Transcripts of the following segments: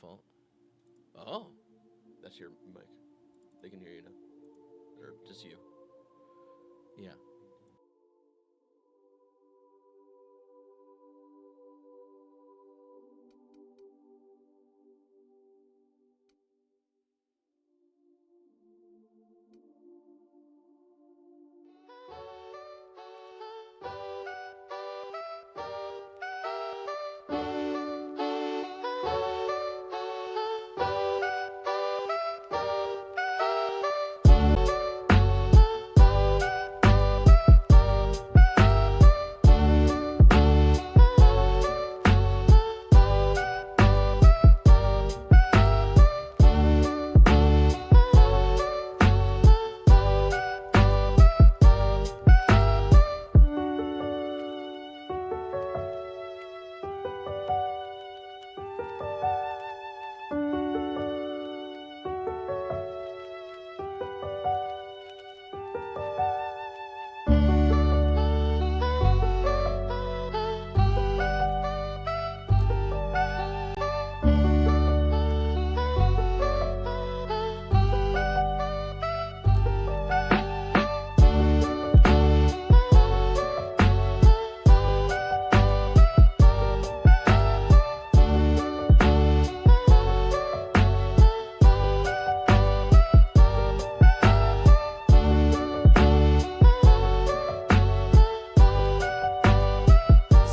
fault. Oh, that's your mic. They can hear you now. Or just you. Yeah.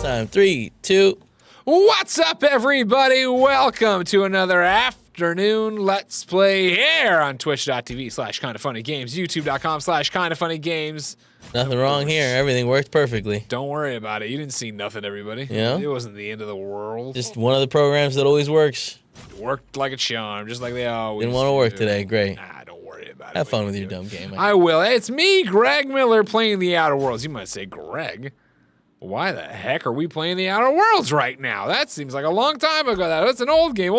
Time 3, 2. What's up, everybody? Welcome to another afternoon Let's Play here on twitch.tv/kindafunnygames, youtube.com/kindafunnygames. Nothing wrong here. Everything worked perfectly. Don't worry about it. You didn't see nothing, everybody. Yeah? It wasn't the end of the world. Just one of the programs that always works. It worked like a charm, just like they always Didn't want to work do. today. Great. Nah, don't worry about it. Have fun We with can your do dumb it. game. I will. It's me, Greg Miller, playing the Outer Worlds. You might say, Greg, why the heck are we playing the Outer Worlds right now? That seems like a long time ago. That's an old game.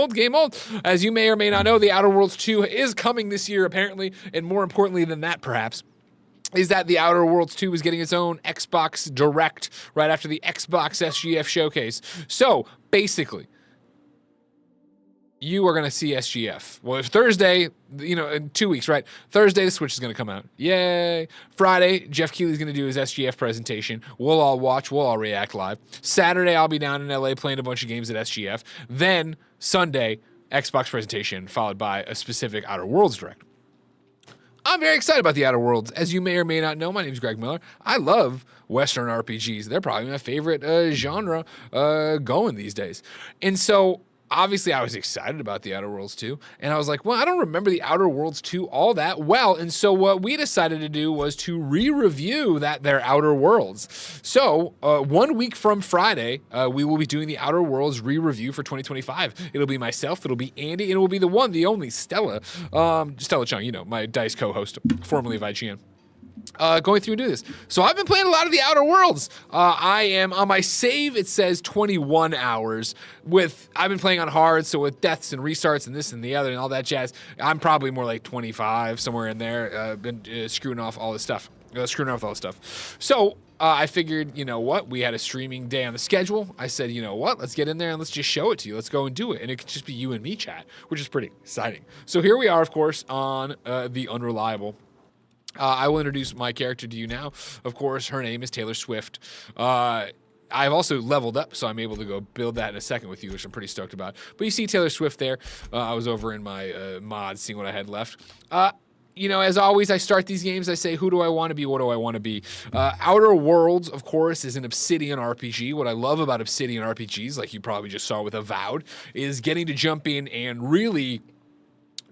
As you may or may not know, the Outer Worlds 2 is coming this year, apparently, and more importantly than that, perhaps, is that the Outer Worlds 2 is getting its own Xbox Direct right after the Xbox SGF showcase. So, basically, you are going to see SGF. Well, if Thursday, in 2 weeks, right? Thursday, the Switch is going to come out. Yay. Friday, Jeff Keighley's going to do his SGF presentation. We'll all watch. We'll all react live. Saturday, I'll be down in LA playing a bunch of games at SGF. Then, Sunday, Xbox presentation, followed by a specific Outer Worlds Direct. I'm very excited about the Outer Worlds. As you may or may not know, my name is Greg Miller. I love Western RPGs. They're probably my favorite genre going these days. And so, obviously, I was excited about the Outer Worlds 2, and I was like, well, I don't remember the Outer Worlds 2 all that well, and so what we decided to do was to re-review their Outer Worlds. So, 1 week from Friday, we will be doing the Outer Worlds re-review for 2025. It'll be myself, it'll be Andy, and it will be the one, the only Stella, Stella Chung, my DICE co-host, formerly of IGN. Going through and do this. So I've been playing a lot of the Outer Worlds. I am on my save. It says 21 hours. I've been playing on hard, so with deaths and restarts and this and the other and all that jazz, I'm probably more like 25 somewhere in there. Been screwing off all this stuff. So I figured, you know what? We had a streaming day on the schedule. I said, you know what? Let's get in there and let's just show it to you. Let's go and do it. And it could just be you and me chat, which is pretty exciting. So here we are, of course, on the Unreliable. I will introduce my character to you now. Of course, her name is Taylor Swift. I've also leveled up, so I'm able to go build that in a second with you, which I'm pretty stoked about. But you see Taylor Swift there. I was over in my mods, seeing what I had left. As always, I start these games, I say, who do I want to be? What do I want to be? Outer Worlds, of course, is an Obsidian RPG. What I love about Obsidian RPGs, like you probably just saw with Avowed, is getting to jump in and really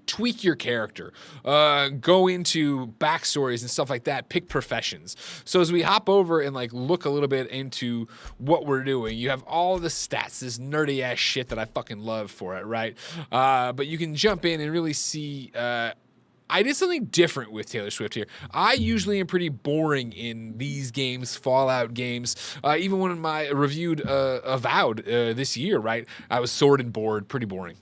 tweak your character, go into backstories and stuff like that, pick professions. So as we hop over and look a little bit into what we're doing, you have all the stats, this nerdy ass shit that I fucking love for it, right? But you can jump in and really see, I did something different with Taylor Swift here. I usually am pretty boring in these games, Fallout games. Even when I reviewed Avowed this year, right? I was sword and board, pretty boring.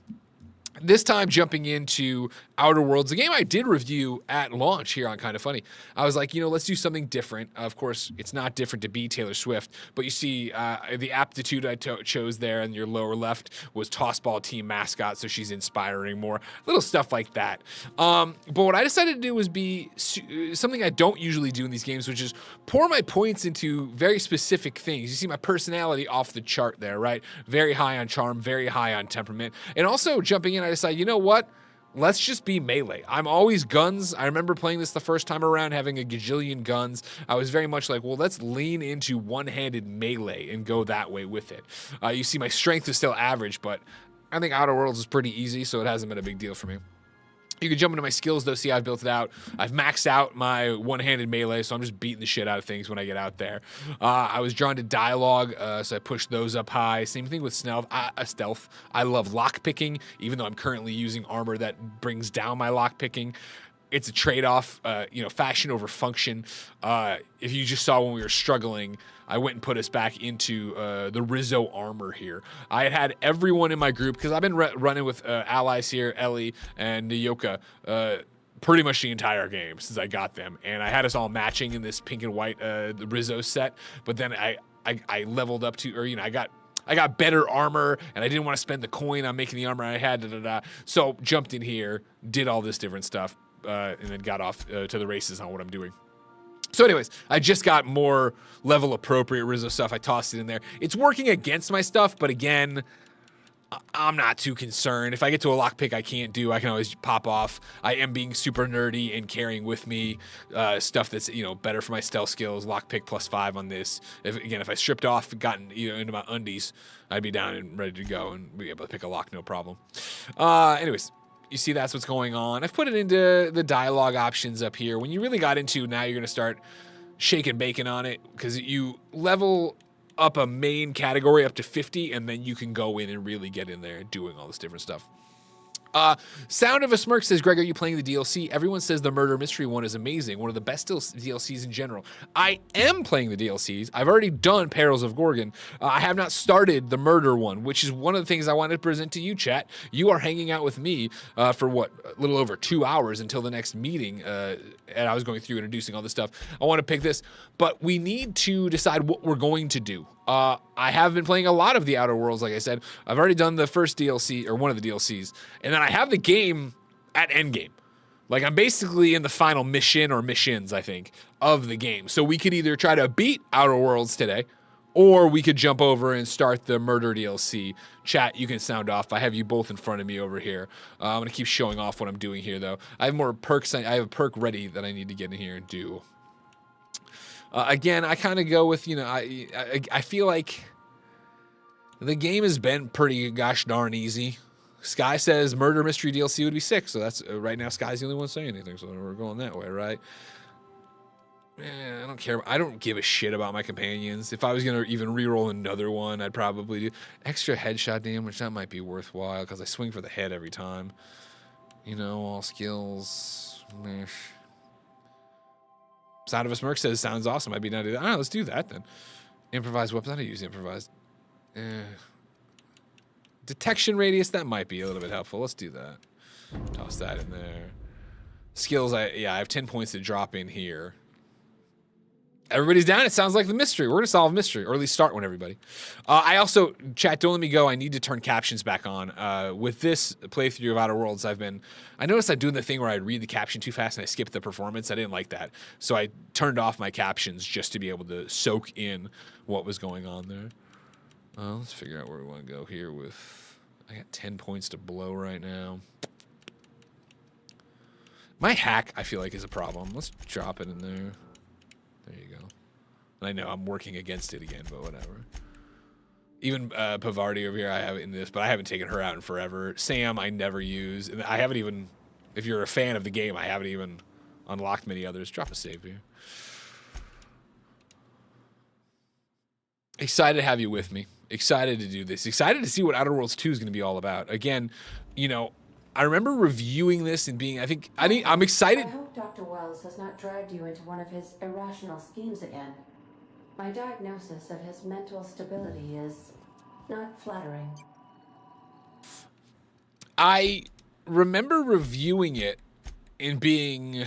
This time jumping into Outer Worlds, the game I did review at launch here on Kind of Funny. I was like, let's do something different. Of course, it's not different to be Taylor Swift, but you see the aptitude I chose there in your lower left was Tossball team mascot, so she's inspiring more. Little stuff like that. But what I decided to do was be something I don't usually do in these games, which is pour my points into very specific things. You see my personality off the chart there, right? Very high on charm, very high on temperament. And also jumping in, I decided, you know what? Let's just be melee. I'm always guns. I remember playing this the first time around, having a gajillion guns. I was very much like, well, let's lean into one-handed melee and go that way with it. You see my strength is still average, but I think Outer Worlds is pretty easy, so it hasn't been a big deal for me. You can jump into my skills, though. See, I've built it out. I've maxed out my one-handed melee, so I'm just beating the shit out of things when I get out there. I was drawn to dialogue, so I pushed those up high. Same thing with stealth. I love lockpicking, even though I'm currently using armor that brings down my lockpicking. It's a trade-off, fashion over function. If you just saw when we were struggling, I went and put us back into the Rizzo armor here. I had everyone in my group, because I've been running with allies here, Ellie and Nyoka, pretty much the entire game since I got them. And I had us all matching in this pink and white the Rizzo set, but then I leveled up to, I got better armor, and I didn't want to spend the coin on making the armor I had, So jumped in here, did all this different stuff, and then got off to the races on what I'm doing. So anyways, I just got more level appropriate Rizzo stuff. I tossed it in there. It's working against my stuff, but again, I'm not too concerned. If I get to a lockpick I can't do, I can always pop off. I am being super nerdy and carrying with me stuff that's better for my stealth skills. Lockpick +5 on this. If I stripped off and gotten into my undies, I'd be down and ready to go and be able to pick a lock, no problem. Anyways. You see that's what's going on. I've put it into the dialogue options up here. When you really got into, now you're going to start shaking bacon on it, because you level up a main category up to 50, and then you can go in and really get in there and doing all this different stuff. Sound of a Smirk says, Greg, are you playing the DLC? Everyone says the Murder Mystery one is amazing. One of the best DLCs in general. I am playing the DLCs. I've already done Perils of Gorgon. I have not started the Murder one, which is one of the things I wanted to present to you, chat. You are hanging out with me for a little over 2 hours until the next meeting. And I was going through introducing all this stuff. I want to pick this, but we need to decide what we're going to do. I have been playing a lot of the Outer Worlds, like I said. I've already done the first DLC, or one of the DLCs, and then I have the game at endgame. Like, I'm basically in the final mission, or missions, I think, of the game. So we could either try to beat Outer Worlds today, or we could jump over and start the Murder DLC. Chat, you can sound off. I have you both in front of me over here. I'm going to keep showing off what I'm doing here, though. I have more perks. I have a perk ready that I need to get in here and do. Again, I kind of go with, I feel like the game has been pretty gosh darn easy. Sky says Murder Mystery DLC would be sick, so that's right now Sky's the only one saying anything, so we're going that way, right? I don't care. I don't give a shit about my companions. If I was going to even reroll another one, I'd probably do extra headshot damage. That might be worthwhile, because I swing for the head every time. All skills. Mesh. Sound of a Smirk says, sounds awesome. I'd be down to do that. Let's do that then. Improvised weapons. I don't use improvised. Detection radius. That might be a little bit helpful. Let's do that. Toss that in there. Skills. I have 10 points to drop in here. Everybody's down. It sounds like the mystery. We're going to solve a mystery, or at least start one, everybody. I also, chat, don't let me go. I need to turn captions back on. With this playthrough of Outer Worlds, I noticed I'm doing the thing where I read the caption too fast and I skip the performance. I didn't like that. So I turned off my captions just to be able to soak in what was going on there. Let's figure out where we want to go here with, I got 10 points to blow right now. My hack, I feel like, is a problem. Let's drop it in there. There you go. And I know I'm working against it again, but whatever. Even Pavardi over here, I have in this, but I haven't taken her out in forever. Sam, I never use. And I haven't even, if you're a fan of the game, I haven't even unlocked many others. Drop a save here. Excited to have you with me. Excited to do this. Excited to see what Outer Worlds 2 is going to be all about. Again, I remember reviewing this and being, I'm excited. I hope Dr. Wells has not dragged you into one of his irrational schemes again. My diagnosis of his mental stability is not flattering. I remember reviewing it and being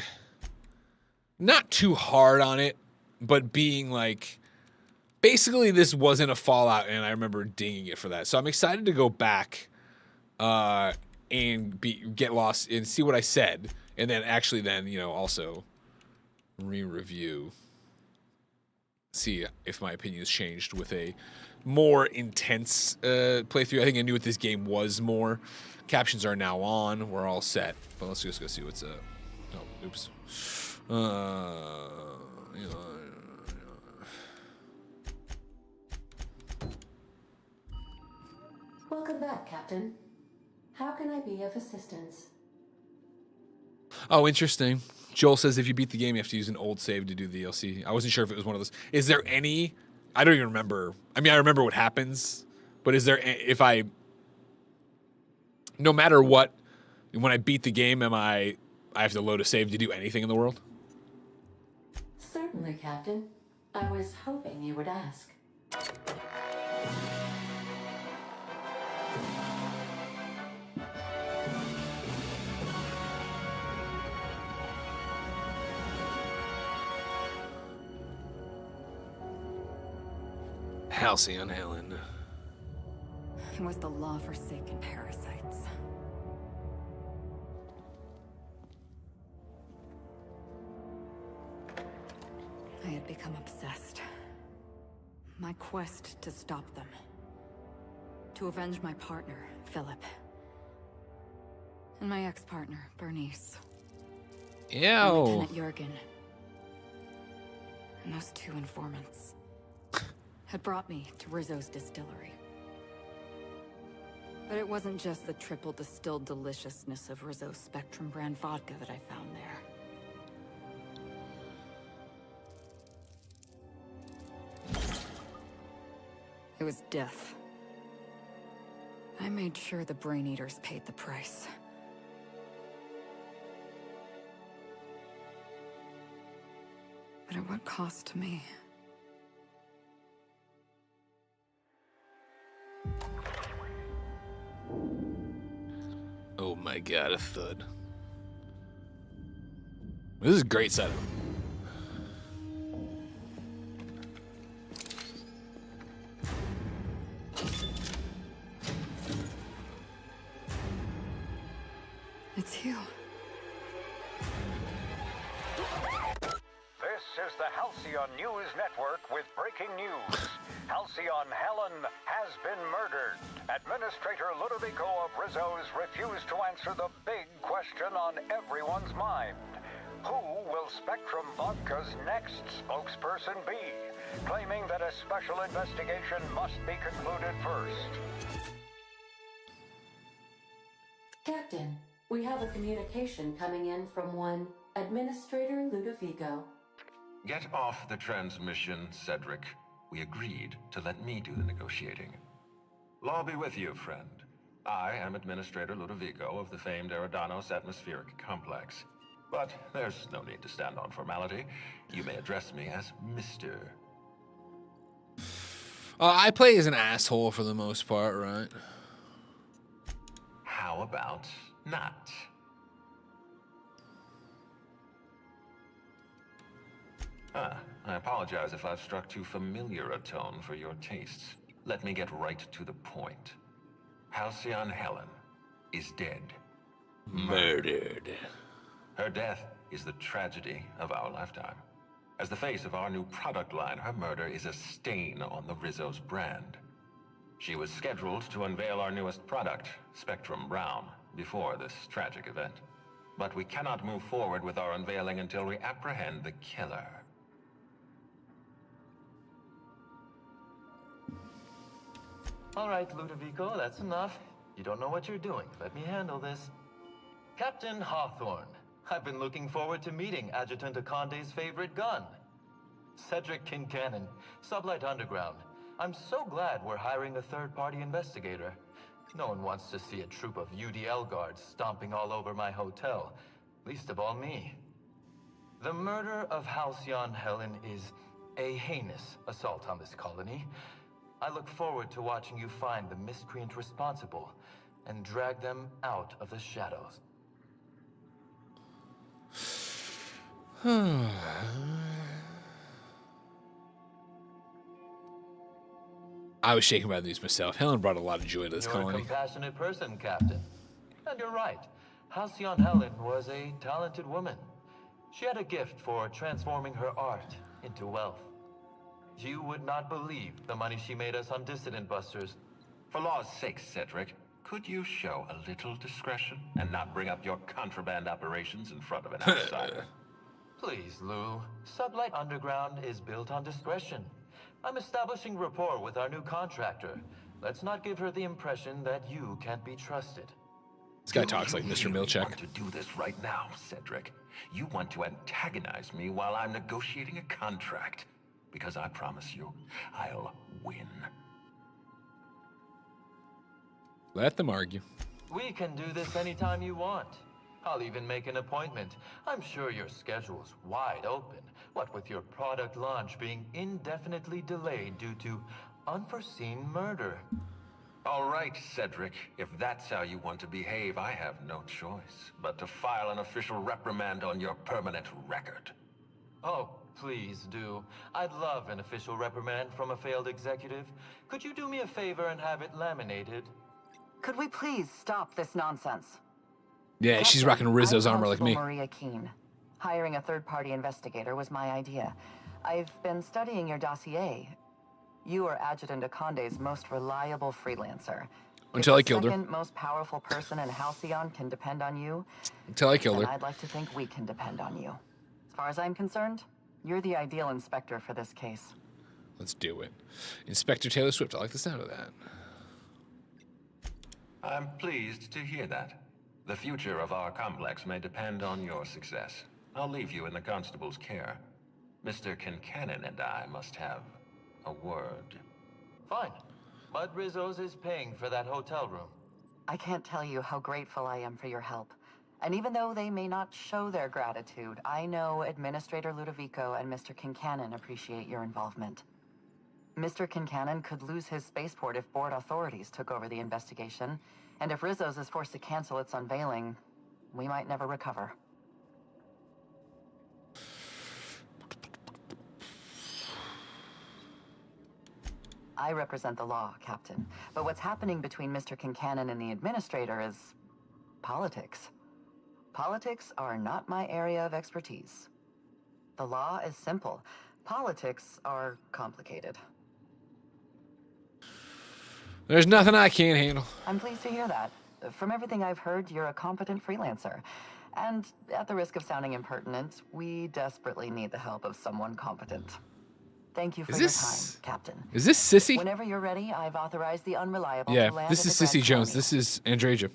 not too hard on it, but being like, basically this wasn't a Fallout, and I remember dinging it for that. So I'm excited to go back and get lost and see what I said, and then actually then, you know, also re-review, see if my opinion has changed with a more intense playthrough. I think I knew what this game was more. Captions are now on. We're all set. But let's just go see what's up. Oh, oops. Welcome back, Captain. How can I be of assistance? Oh, interesting. Joel says if you beat the game, you have to use an old save to do the DLC. I wasn't sure if it was one of those. Is there any? I don't even remember. I mean, I remember what happens, but is there, if I, no matter what, when I beat the game, I have to load a save to do anything in the world? Certainly, Captain. I was hoping you would ask. Halcyon Helen. It was the law-forsaken parasites. I had become obsessed. My quest to stop them. To avenge my partner, Philip. And my ex-partner, Bernice. And Lieutenant Jurgen. And those two informants had brought me to Rizzo's distillery. But it wasn't just the triple distilled deliciousness of Rizzo's Spectrum brand vodka that I found there. It was death. I made sure the Brain Eaters paid the price. But at what cost to me? Oh my god, a thud. This is a great setup. It's you. This is the Halcyon News Network with breaking news. Halcyon Helen has been murdered. Administrator Ludovico of Rizzo's refused to answer the big question on everyone's mind. Who will Spectrum Vodka's next spokesperson be? Claiming that a special investigation must be concluded first. Captain, we have a communication coming in from one Administrator Ludovico. Get off the transmission, Cedric. We agreed to let me do the negotiating. Law be with you, friend. I am Administrator Ludovico of the famed Eridanos Atmospheric Complex. But there's no need to stand on formality. You may address me as Mr. I play as an asshole for the most part, right? How about not? I apologize if I've struck too familiar a tone for your tastes. Let me get right to the point. Halcyon Helen is dead. Murdered. Her death is the tragedy of our lifetime. As the face of our new product line, her murder is a stain on the Rizzo's brand. She was scheduled to unveil our newest product, Spectrum Brown, before this tragic event. But we cannot move forward with our unveiling until we apprehend the killer. All right, Ludovico, that's enough. You don't know what you're doing. Let me handle this. Captain Hawthorne, I've been looking forward to meeting Adjutant Akande's favorite gun. Cedric Kincannon, Sublight Underground. I'm so glad we're hiring a third-party investigator. No one wants to see a troop of UDL guards stomping all over my hotel, least of all me. The murder of Halcyon Helen is a heinous assault on this colony. I look forward to watching you find the miscreant responsible and drag them out of the shadows. I was shaken by the news myself. Helen brought a lot of joy to this You're a colony. compassionate person, Captain. And you're right. Halcyon Helen was a talented woman. She had a gift for transforming her art into wealth. You would not believe the money she made us on Dissident Busters. For law's sake, Cedric, could you show a little discretion and not bring up your contraband operations in front of an outsider? Please, Lou. Sublight Underground is built on discretion. I'm establishing rapport with our new contractor. Let's not give her the impression that you can't be trusted. This guy talks like Mr. You Milchek. want to do this right now, Cedric. You want to antagonize me while I'm negotiating a contract. Because I promise you, I'll win. Let them argue. We can do this anytime you want. I'll even make an appointment. I'm sure your schedule's wide open. What with your product launch being indefinitely delayed due to unforeseen murder. All right, Cedric. If that's how you want to behave, I have no choice but to file an official reprimand on your permanent record. Oh, please do. I'd love an official reprimand from a failed executive. Could you do me a favor and have it laminated? Could we please stop this nonsense? Yeah, she's rocking Rizzo's I'm armor like me. Constable Maria Keene. Hiring a third-party investigator was my idea. I've been studying your dossier. You are Adjutant Akonde's most reliable freelancer. Until I killed her. The second most powerful person in Halcyon can depend on you. Until I killed And her. I'd like to think we can depend on you. As far as I'm concerned, you're the ideal inspector for this case. Let's do it. Inspector Taylor Swift. I like the sound of that. I'm pleased to hear that. The future of our complex may depend on your success. I'll leave you in the constable's care. Mr. Kincannon and I must have a word. Fine. Bud Rizzo's is paying for that hotel room. I can't tell you how grateful I am for your help. And even though they may not show their gratitude, I know Administrator Ludovico and Mr. Kincannon appreciate your involvement. Mr. Kincannon could lose his spaceport if board authorities took over the investigation, and if Rizzo's is forced to cancel its unveiling, we might never recover. I represent the law, Captain, but what's happening between Mr. Kincannon and the Administrator is politics. Politics are not my area of expertise. The law is simple. Politics are complicated. There's nothing I can't handle. I'm pleased to hear that. From everything I've heard, you're a competent freelancer. And at the risk of sounding impertinent, we desperately need the help of someone competent. Thank you for your time, Captain. Is this Sissy? Whenever you're ready, I've authorized the unreliable Yeah, to land this at is the Sissy Grand Jones. Colony. This is Andreja.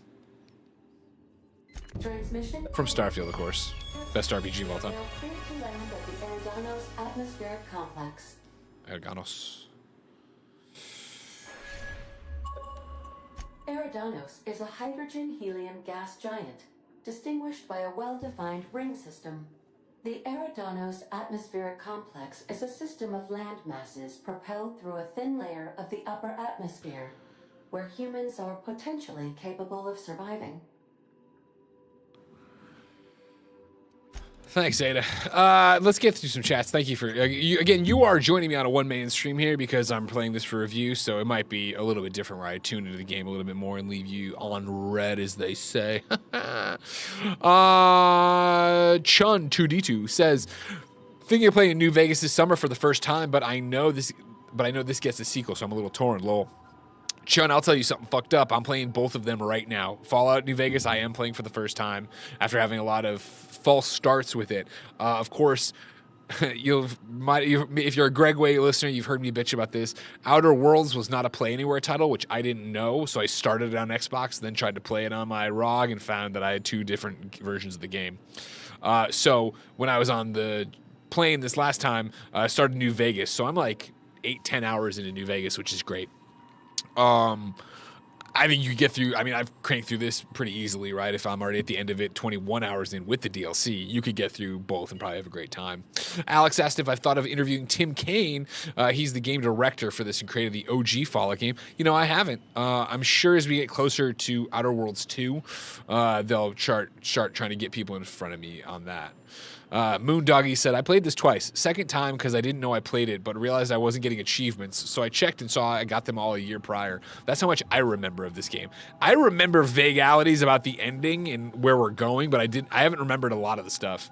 Transmission From Starfield, of course. Best RPG of all time. Clear to land at the Eridanos atmospheric complex. Eridanos. Eridanos is a hydrogen-helium gas giant, distinguished by a well-defined ring system. The Eridanos atmospheric complex is a system of land masses propelled through a thin layer of the upper atmosphere, where humans are potentially capable of surviving. Thanks, Ada. Let's get through some chats. Thank you for you are joining me on a one-man stream here because I'm playing this for review, so it might be a little bit different where I tune into the game a little bit more and leave you on red, as they say. Chun2D2 says, thinking of playing New Vegas this summer for the first time, but I know this gets a sequel, so I'm a little torn. Lol. Chun, I'll tell you something fucked up. I'm playing both of them right now. Fallout New Vegas, I am playing for the first time after having a lot of false starts with it. Of course, if you're a Greg Way listener, you've heard me bitch about this. Outer Worlds was not a Play Anywhere title, which I didn't know, so I started it on Xbox, then tried to play it on my ROG and found that I had two different versions of the game. So when I was on the plane this last time, I started New Vegas, so I'm like 8-10 hours into New Vegas, which is great. I think you get through. I mean, I've cranked through this pretty easily, right? If I'm already at the end of it, 21 hours in with the DLC, you could get through both and probably have a great time. Alex asked if I've thought of interviewing Tim Kaine. He's the game director for this and created the OG Fallout game. You know, I haven't. I'm sure as we get closer to Outer Worlds 2, they'll start trying to get people in front of me on that. Moondoggy said, I played this twice. Second time because I didn't know I played it, but realized I wasn't getting achievements. So I checked and saw I got them all a year prior. That's how much I remember of this game. I remember vagalities about the ending and where we're going, but I haven't remembered a lot of the stuff.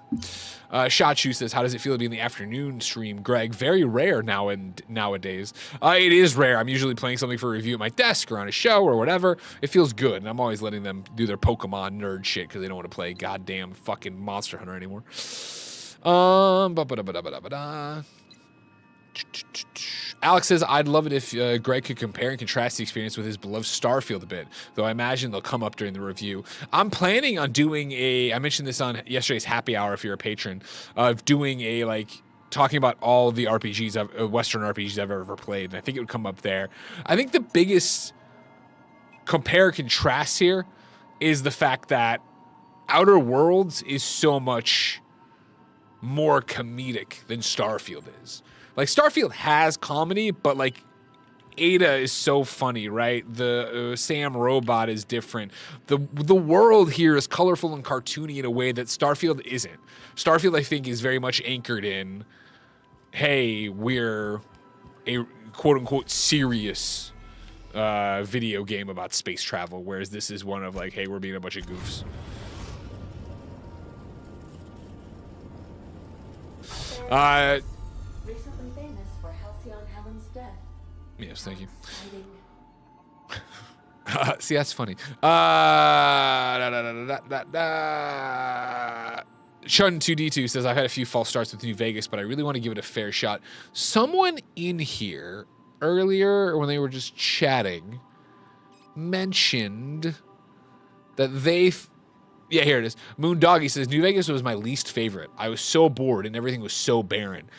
Shotshoe says, how does it feel to be in the afternoon stream, Greg? Very rare nowadays. It is rare. I'm usually playing something for review at my desk or on a show or whatever. It feels good, and I'm always letting them do their Pokemon nerd shit because they don't want to play goddamn fucking Monster Hunter anymore. Alex says, I'd love it if Greg could compare and contrast the experience with his beloved Starfield a bit, though I imagine they'll come up during the review. I'm planning on doing I mentioned this on yesterday's happy hour if you're a patron, of doing talking about all the RPGs, Western RPGs I've ever played, and I think it would come up there. I think the biggest compare and contrast here is the fact that Outer Worlds is so much more comedic than Starfield is. Like, Starfield has comedy, but, like, Ada is so funny, right? The Sam robot is different. The world here is colorful and cartoony in a way that Starfield isn't. Starfield, I think, is very much anchored in, hey, we're a quote-unquote serious video game about space travel, whereas this is one of, like, hey, we're being a bunch of goofs. Recently famous for Halcyon Helen's death. Yes, thank you. Exciting. See, that's funny. Shun2D2 says, I've had a few false starts with New Vegas, but I really want to give it a fair shot. Someone in here earlier, when they were just chatting, mentioned that yeah, here it is. Moondoggy says, New Vegas was my least favorite. I was so bored and everything was so barren.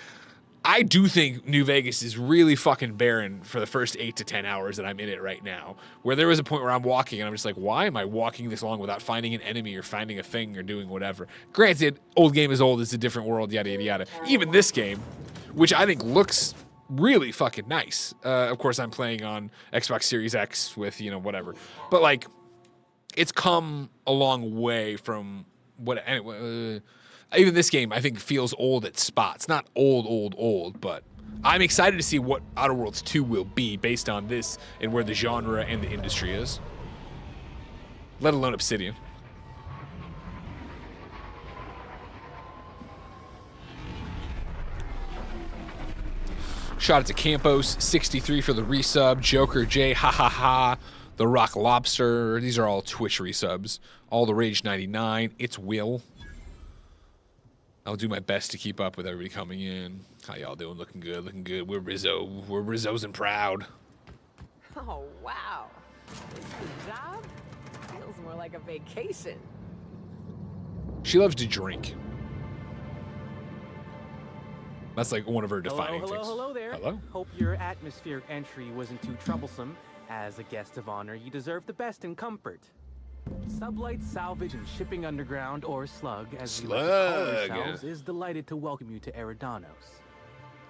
I do think New Vegas is really fucking barren for the first 8 to 10 hours that I'm in it right now, where there was a point where I'm walking and I'm just like, why am I walking this long without finding an enemy or finding a thing or doing whatever? Granted, old game is old, it's a different world, yada, yada, yada. Even this game, which I think looks really fucking nice. Of course, I'm playing on Xbox Series X with, whatever. But, like, it's come a long way from what... Anyway, even this game, I think, feels old at spots. Not old, but I'm excited to see what Outer Worlds 2 will be based on this and where the genre and the industry is. Let alone Obsidian. Shout out to Campos63 for the resub. Joker J, ha ha ha. The Rock Lobster. These are all Twitch resubs. All the Rage 99. It's Will. I'll do my best to keep up with everybody coming in. How y'all doing? Looking good, looking good. We're Rizzo. We're Rizzos and proud. Oh, wow. This is a job? Feels more like a vacation. She loves to drink. That's like one of her defining things. Hello there. Hello. Hope your atmospheric entry wasn't too troublesome. As a guest of honor, you deserve the best in comfort. Sublight Salvage and Shipping Underground, or Slug, as we like to call ourselves, is delighted to welcome you to Eridanos.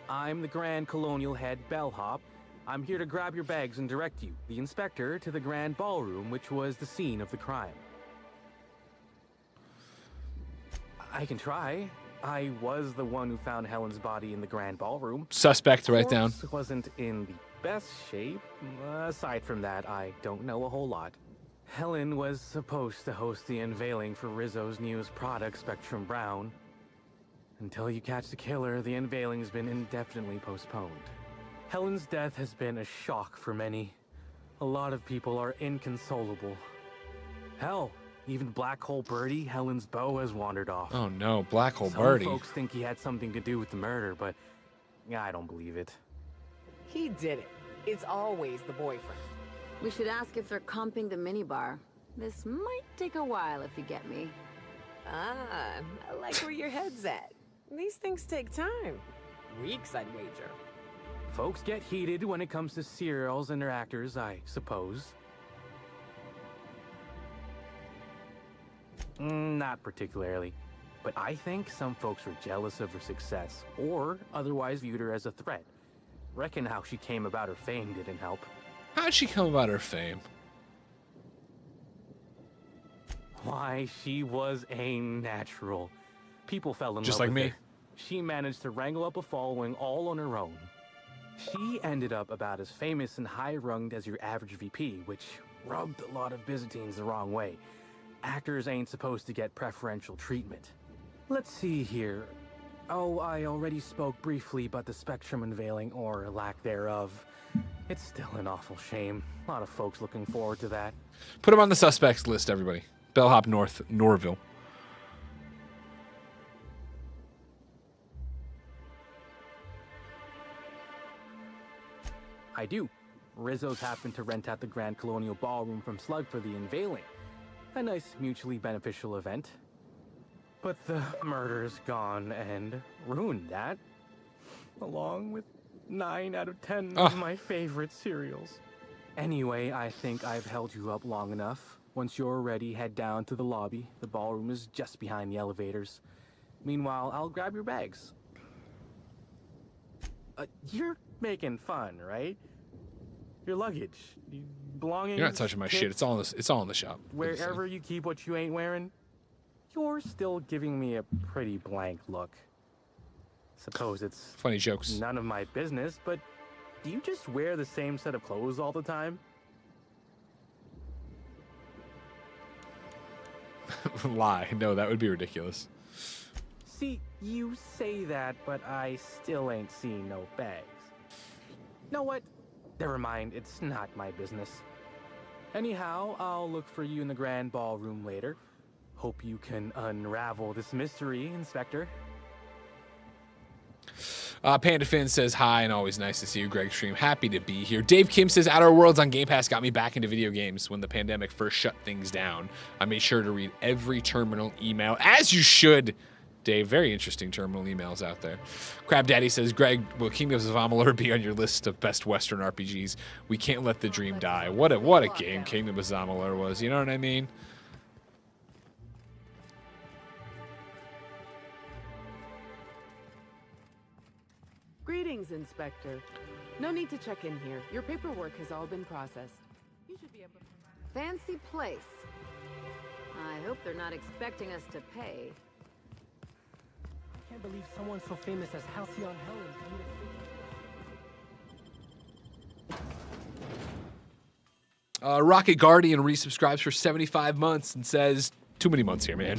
I'm the Grand Colonial Head Bellhop. I'm here to grab your bags and direct you, the inspector, to the Grand Ballroom, which was the scene of the crime. I can try. I was the one who found Helen's body in the Grand Ballroom. Suspect to write down. Wasn't in the best shape. Aside from that, I don't know a whole lot. Helen was supposed to host the unveiling for Rizzo's newest product, Spectrum Brown. Until you catch the killer, the unveiling's been indefinitely postponed. Helen's death has been a shock for many. A lot of people are inconsolable. Hell, even Black Hole Birdie, Helen's beau, has wandered off. Oh no, Black Hole Birdie. Some folks think he had something to do with the murder, but I don't believe it. He did it. It's always the boyfriend. We should ask if they're comping the minibar. This might take a while if you get me. Ah, I like where your head's at. These things take time. Weeks, I'd wager. Folks get heated when it comes to serials and their actors, I suppose. Not particularly. But I think some folks were jealous of her success, or otherwise viewed her as a threat. Reckon how she came about her fame didn't help. How'd she come about her fame? Why, she was a natural. People fell in Just love like with me. her. She managed to wrangle up a following all on her own. She ended up about as famous and high-runged as your average VP, which rubbed a lot of Byzantines the wrong way. Actors ain't supposed to get preferential treatment. Let's see here. Oh, I already spoke briefly about the spectrum unveiling, or lack thereof. It's still an awful shame. A lot of folks looking forward to that. Put him on the suspects list, everybody. Bellhop North, Norville. I do. Rizzo's happened to rent out the Grand Colonial Ballroom from Slug for the unveiling. A nice mutually beneficial event. But the murder's gone and ruined that. Along with 9 out of 10 of my favorite cereals. Anyway, I think I've held you up long enough. Once you're ready, head down to the lobby. The ballroom is just behind the elevators. Meanwhile, I'll grab your bags. You're making fun, right? Your luggage, belongings. You're not touching my shit. It's all in the shop. Wherever you keep what you ain't wearing, you're still giving me a pretty blank look. Suppose it's funny jokes. None of my business, but do you just wear the same set of clothes all the time? Lie. No, that would be ridiculous. See, you say that, but I still ain't seen no bags. Know what? Never mind, it's not my business. Anyhow, I'll look for you in the grand ballroom later. Hope you can unravel this mystery, Inspector. Panda Finn says hi and always nice to see you, Greg Stream. Happy to be here. Dave Kim says Outer Worlds on Game Pass got me back into video games when the pandemic first shut things down. I made sure to read every terminal email, as you should, Dave. Very interesting terminal emails out there. Crab Daddy says, Greg, will Kingdoms of Amalur be on your list of best Western RPGs? We can't let the dream die. What a game Kingdoms of Amalur was. You know what I mean? Greetings, Inspector. No need to check in here. Your paperwork has all been processed. You should be able to... Fancy place. I hope they're not expecting us to pay. I can't believe someone so famous as Halcyon Helen committed. Rocket Guardian resubscribes for 75 months and says, too many months here, man.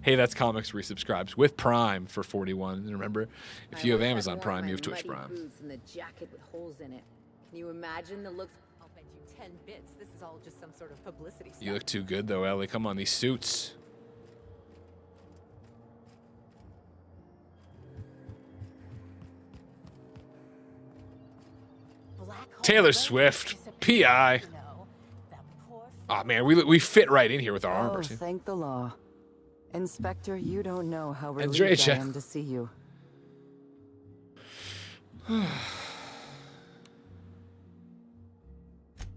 Hey, That's Comics resubscribes with Prime for 41. And remember, if you have Amazon Prime, you have Twitch Prime. Boots and the jacket with holes in it. Can you imagine the looks? I'll bet you 10 bits. This is all just some sort of publicity stunt. You look too good, though, Ellie. Come on, these suits. Taylor Swift, P.I. Oh, man, we fit right in here with our armor. Oh, thank the law. Inspector, you don't know how And relieved I Dracha. am to see you.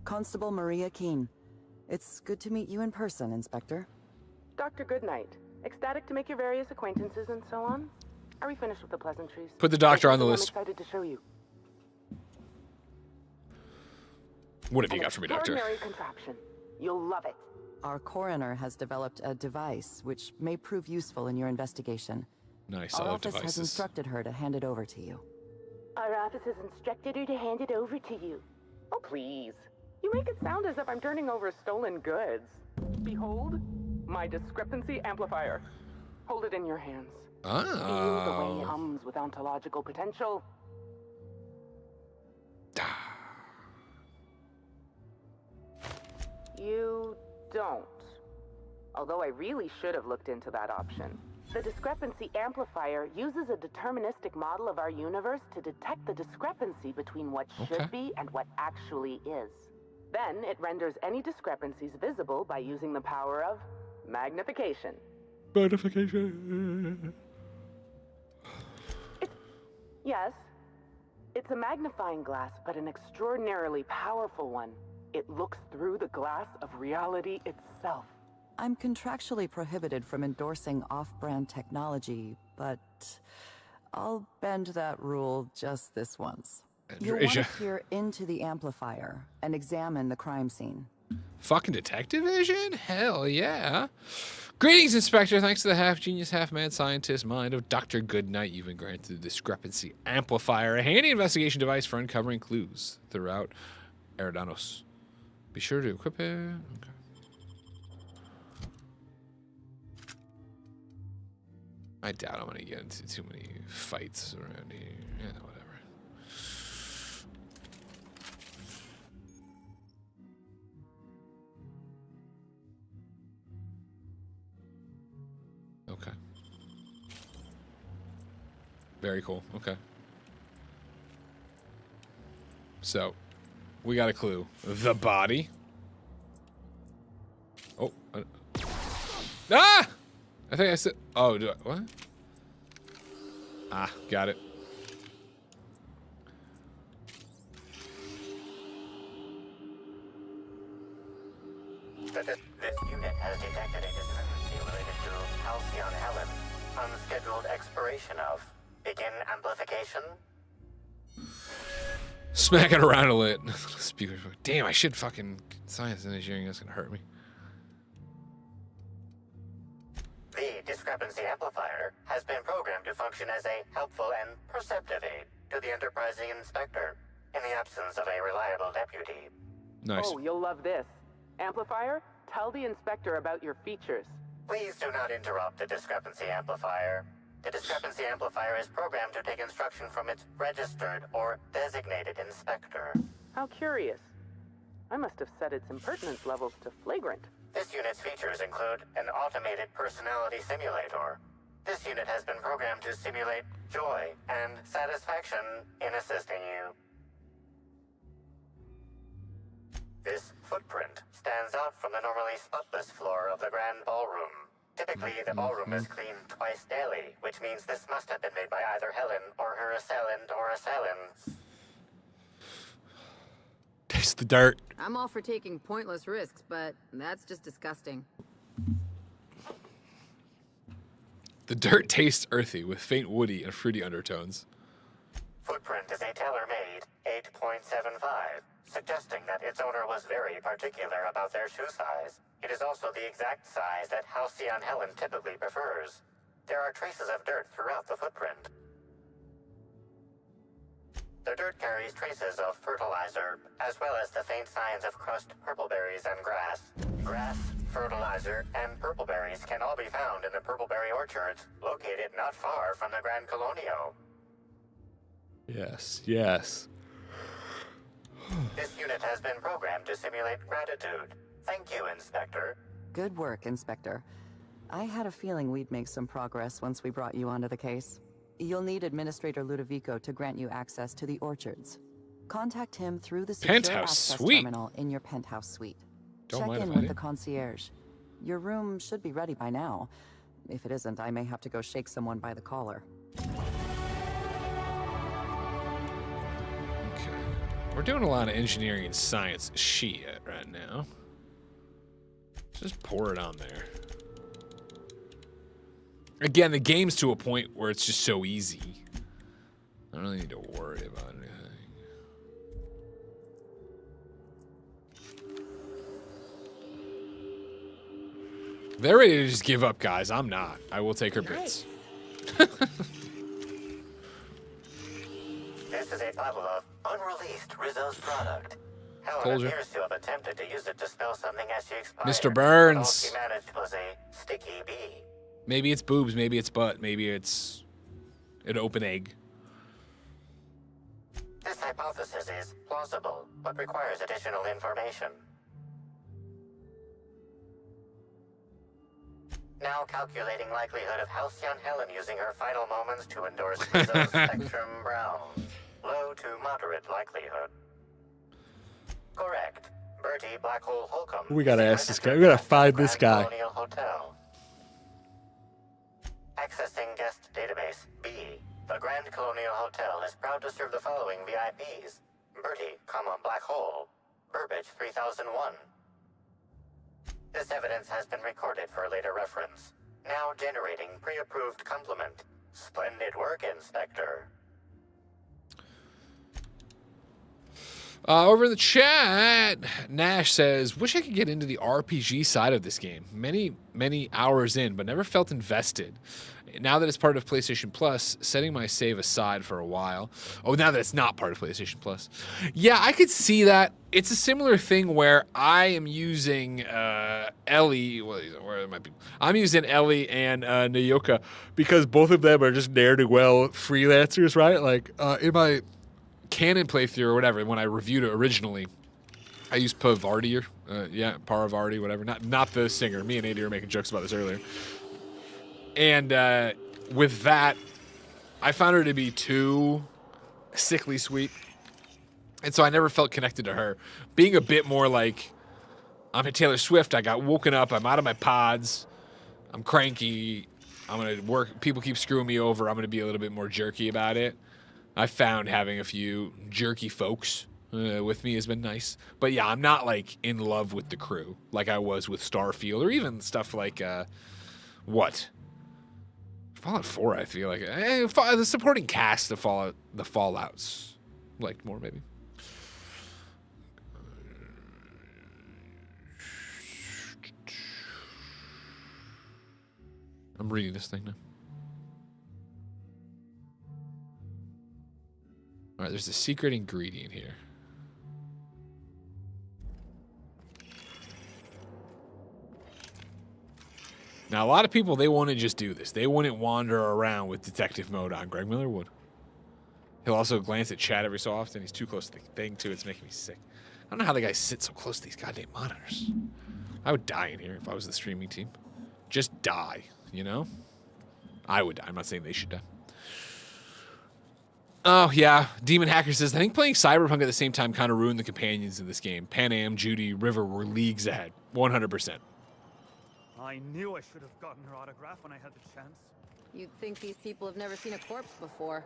Constable Maria Keene. It's good to meet you in person, Inspector. Dr. Goodnight. Ecstatic to make your various acquaintances and so on. Are we finished with the pleasantries? Put the doctor on the I'm list. excited to show you. What have you got for me, Doctor? Extraordinary contraption. You'll love it. Our coroner has developed a device which may prove useful in your investigation. Nice, Our I love office has devices. instructed her to hand it over to you. Our office has instructed her to hand it over to you. Oh, please. You make it sound as if I'm turning over stolen goods. Behold, my discrepancy amplifier. Hold it in your hands. Feel the way it hums with ontological potential. You don't. Although I really should have looked into that option. The discrepancy amplifier uses a deterministic model of our universe to detect the discrepancy between what should be and what actually is. Then it renders any discrepancies visible by using the power of magnification. Magnification. Yes, it's a magnifying glass, but an extraordinarily powerful one. It looks through the glass of reality itself. I'm contractually prohibited from endorsing off-brand technology, but I'll bend that rule just this once. You'll want to peer into the amplifier and examine the crime scene. Fucking detective vision? Hell yeah. Greetings, Inspector. Thanks to the half-genius, half-mad scientist mind of Dr. Goodnight, you've been granted the discrepancy amplifier, a handy investigation device for uncovering clues throughout Eridanos. Be sure to equip it. Okay. I doubt I'm going to get into too many fights around here. Yeah, whatever. Okay. Very cool. Okay. So, we got a clue. The body. Oh. Ah! I think I said... Oh, do I... What? Ah, got it. This unit has detected a discrepancy related to Halcyon Helen. Unscheduled expiration of. Begin amplification. Smack it around a lit. Speaker. Damn, I should fucking... Science and engineering, that's gonna hurt me. The discrepancy amplifier has been programmed to function as a helpful and perceptive aid to the enterprising inspector in the absence of a reliable deputy. Nice. Oh, you'll love this. Amplifier, tell the inspector about your features. Please do not interrupt the discrepancy amplifier. The discrepancy amplifier is programmed to take instruction from its registered or designated inspector. How curious. I must have set its impertinence levels to flagrant. This unit's features include an automated personality simulator. This unit has been programmed to simulate joy and satisfaction in assisting you. This footprint stands out from the normally spotless floor of the grand ballroom. Typically, the ballroom is cleaned twice daily, which means this must have been made by either Helen or her assailant or assailants. Taste the dirt. I'm all for taking pointless risks, but that's just disgusting. The dirt tastes earthy with faint woody and fruity undertones. Footprint is a tailor-made 8.75, suggesting that its owner was very particular about their shoe size. It is also the exact size that Halcyon Helen typically prefers. There are traces of dirt throughout the footprint. The dirt carries traces of fertilizer, as well as the faint signs of crushed purpleberries and grass. Grass, fertilizer, and purpleberries can all be found in the purpleberry orchards, located not far from the Grand Colonio. Yes, yes. This unit has been programmed to simulate gratitude. Thank you, Inspector. Good work, Inspector. I had a feeling we'd make some progress once we brought you onto the case. You'll need Administrator Ludovico to grant you access to the orchards. Contact him through the secure Penthouse access suite. terminal in your penthouse suite. Don't Check mind in if I with do. the concierge. Your room should be ready by now. If it isn't, I may have to go shake someone by the collar. Okay. We're doing a lot of engineering and science shit right now. Just pour it on there. Again, the game's to a point where it's just so easy. I don't really need to worry about anything. They're ready to just give up, guys. I'm not. I will take her bits. This is a bottle of unreleased Rizzo's product. Told Helen you. appears to have attempted to use it to spell something as she expired. Mr. But all Burns. she managed was a sticky bee. Maybe it's boobs, maybe it's butt, maybe it's an open egg. This hypothesis is plausible, but requires additional information. Now calculating likelihood of Halcyon Helen using her final moments to endorse Rizzo's Spectrum Brown. Low to moderate likelihood. Correct. Bertie Blackhole Holcomb. We gotta ask this guy. We gotta find this guy. Colonial Hotel. Accessing guest database B. The Grand Colonial Hotel is proud to serve the following VIPs. Bertie, Black Hole. Burbage 3001. This evidence has been recorded for later reference. Now generating pre-approved compliment. Splendid work, Inspector. Over in the chat, Nash says, wish I could get into the RPG side of this game. Many hours in, but never felt invested. Now that it's part of PlayStation Plus, setting my save aside for a while. Oh, now that it's not part of PlayStation Plus. Yeah, I could see that. It's a similar thing where I am using Ellie. Well, where it might be. I'm using Ellie and Nayoka because both of them are just ne'er-do-well freelancers, right? Like in my canon playthrough or whatever, when I reviewed it originally, I used Parvati, whatever. Not the singer. Me and Adi were making jokes about this earlier. And with that, I found her to be too sickly sweet. And so I never felt connected to her. Being a bit more like, I'm a Taylor Swift, I got woken up, I'm out of my pods, I'm cranky, I'm going to work, people keep screwing me over, I'm going to be a little bit more jerky about it. I found having a few jerky folks with me has been nice. But yeah, I'm not like in love with the crew like I was with Starfield or even stuff like, Fallout 4, I feel like. The supporting cast of Fallout, the Fallouts, liked more maybe. I'm reading this thing now. All right, there's a secret ingredient here. Now, a lot of people, they wouldn't just do this. They wouldn't wander around with detective mode on. Greg Miller would. He'll also glance at chat every so often. He's too close to the thing, too. It's making me sick. I don't know how the guys sit so close to these goddamn monitors. I would die in here if I was the streaming team. Just die, you know? I would die. I'm not saying they should die. Oh, yeah. Demon Hacker says, I think playing Cyberpunk at the same time kind of ruined the companions in this game. Pan Am, Judy, River were leagues ahead. 100%. I knew I should have gotten her autograph when I had the chance. You'd think these people have never seen a corpse before.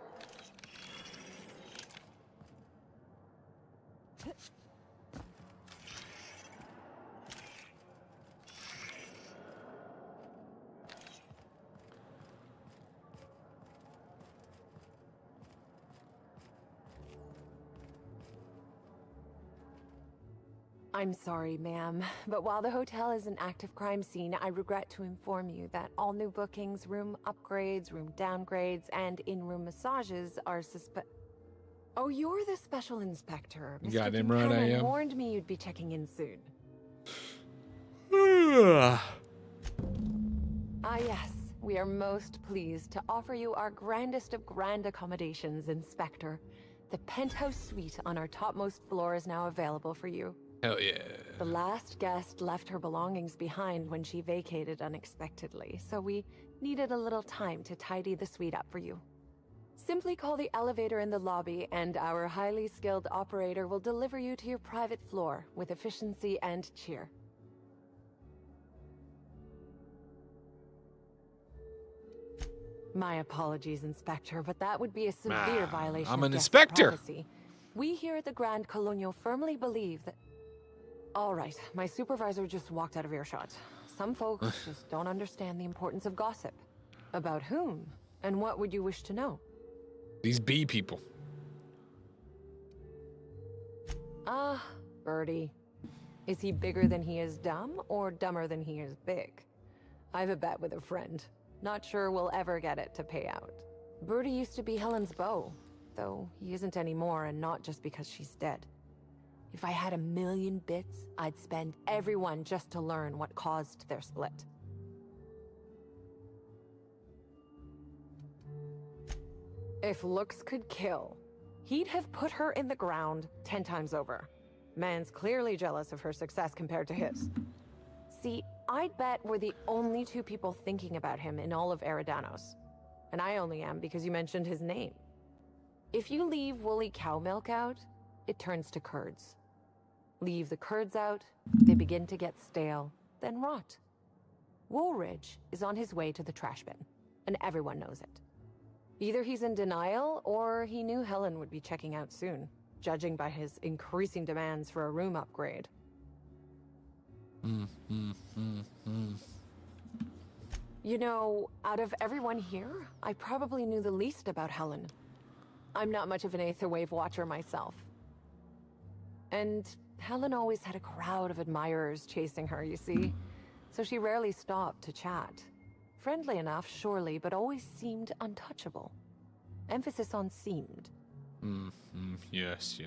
I'm sorry, ma'am, but while the hotel is an active crime scene, I regret to inform you that all new bookings, room upgrades, room downgrades, and in-room massages are Oh, you're the special inspector. Mr. Goddamn right I am. Warned me you'd be checking in soon. Yes. We are most pleased to offer you our grandest of grand accommodations, Inspector. The penthouse suite on our topmost floor is now available for you. Hell yeah. The last guest left her belongings behind when she vacated unexpectedly, so we needed a little time to tidy the suite up for you. Simply call the elevator in the lobby and our highly skilled operator will deliver you to your private floor with efficiency and cheer. My apologies, Inspector, but that would be a severe violation I'm of an guest inspector. privacy. We here at the Grand Colonial firmly believe that... All right, my supervisor just walked out of earshot. Some folks just don't understand the importance of gossip. About whom? And what would you wish to know? These bee people. Birdie. Is he bigger than he is dumb, or dumber than he is big? I've a bet with a friend. Not sure we'll ever get it to pay out. Birdie used to be Helen's beau, though he isn't anymore, and not just because she's dead. If I had 1,000,000 bits, I'd spend every one just to learn what caused their split. If looks could kill, he'd have put her in the ground 10 times over. Man's clearly jealous of her success compared to his. See, I'd bet we're the only two people thinking about him in all of Eridanos. And I only am because you mentioned his name. If you leave woolly cow milk out, it turns to curds. Leave the curds out, they begin to get stale, then rot. Woolridge is on his way to the trash bin, and everyone knows it. Either he's in denial, or he knew Helen would be checking out soon, judging by his increasing demands for a room upgrade. You know, out of everyone here, I probably knew the least about Helen. I'm not much of an Aetherwave watcher myself. And Helen always had a crowd of admirers chasing her, you see. So she rarely stopped to chat. Friendly enough, surely, but always seemed untouchable. Emphasis on seemed. Yes.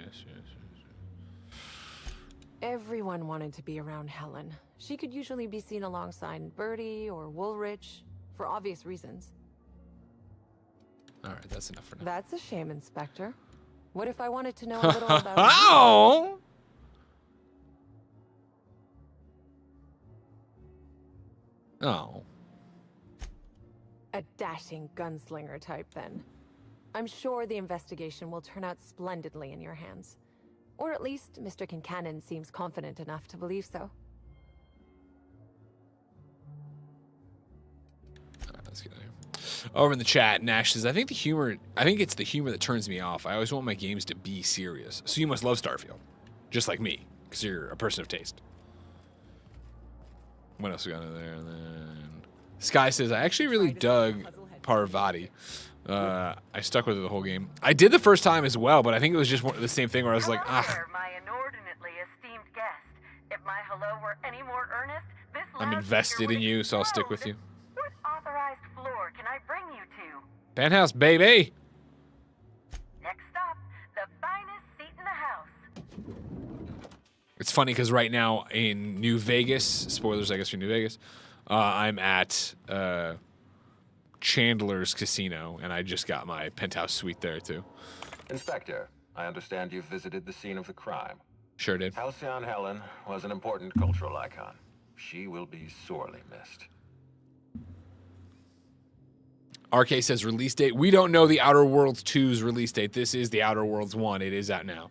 Everyone wanted to be around Helen. She could usually be seen alongside Bertie or Woolrich, for obvious reasons. All right, that's enough for now. That's a shame, Inspector. What if I wanted to know a little about Oh! Oh. A dashing gunslinger type, then. I'm sure the investigation will turn out splendidly in your hands. Or at least Mr. Kincannon seems confident enough to believe so. Let's get out of here. Over in the chat, Nash says, I think it's the humor that turns me off. I always want my games to be serious. So you must love Starfield. Just like me, because you're a person of taste. What else we got in there? And then Sky says, I actually really dug Parvati. I stuck with it the whole game. I did the first time as well, but I think it was just the same thing where I was like, my inordinately esteemed guest. If my hello were any more earnest, this I'm invested in you, so I'll stick with you. What authorized floor can I bring you to? Penthouse, baby. Next stop, the finest seat in the house. It's funny because right now in New Vegas, spoilers, I guess, for New Vegas, I'm at Chandler's Casino, and I just got my penthouse suite there, too. Inspector, I understand you've visited the scene of the crime. Sure did. Halcyon Helen was an important cultural icon. She will be sorely missed. RK says release date. We don't know the Outer Worlds 2's release date. This is the Outer Worlds 1. It is out now.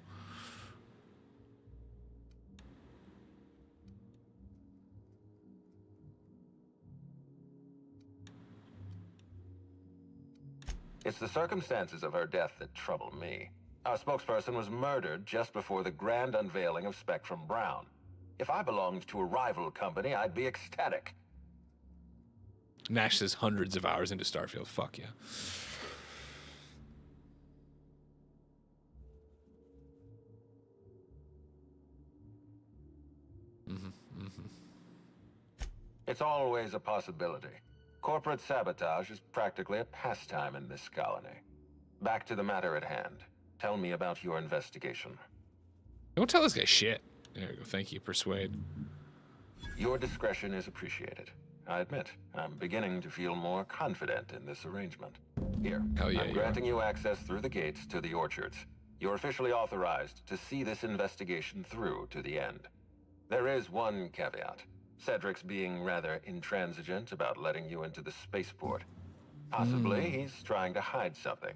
It's the circumstances of her death that trouble me. Our spokesperson was murdered just before the grand unveiling of Spectrum Brown. If I belonged to a rival company, I'd be ecstatic. Nash says hundreds of hours into Starfield. Fuck yeah. It's always a possibility. Corporate sabotage is practically a pastime in this colony. Back to the matter at hand. Tell me about your investigation. Don't tell this guy shit. There we go. Thank you, Persuade. Your discretion is appreciated. I admit, I'm beginning to feel more confident in this arrangement. Here, Hell yeah, I'm granting you access through the gates to the orchards. You're officially authorized to see this investigation through to the end. There is one caveat. Cedric's being rather intransigent about letting you into the spaceport. Possibly he's trying to hide something.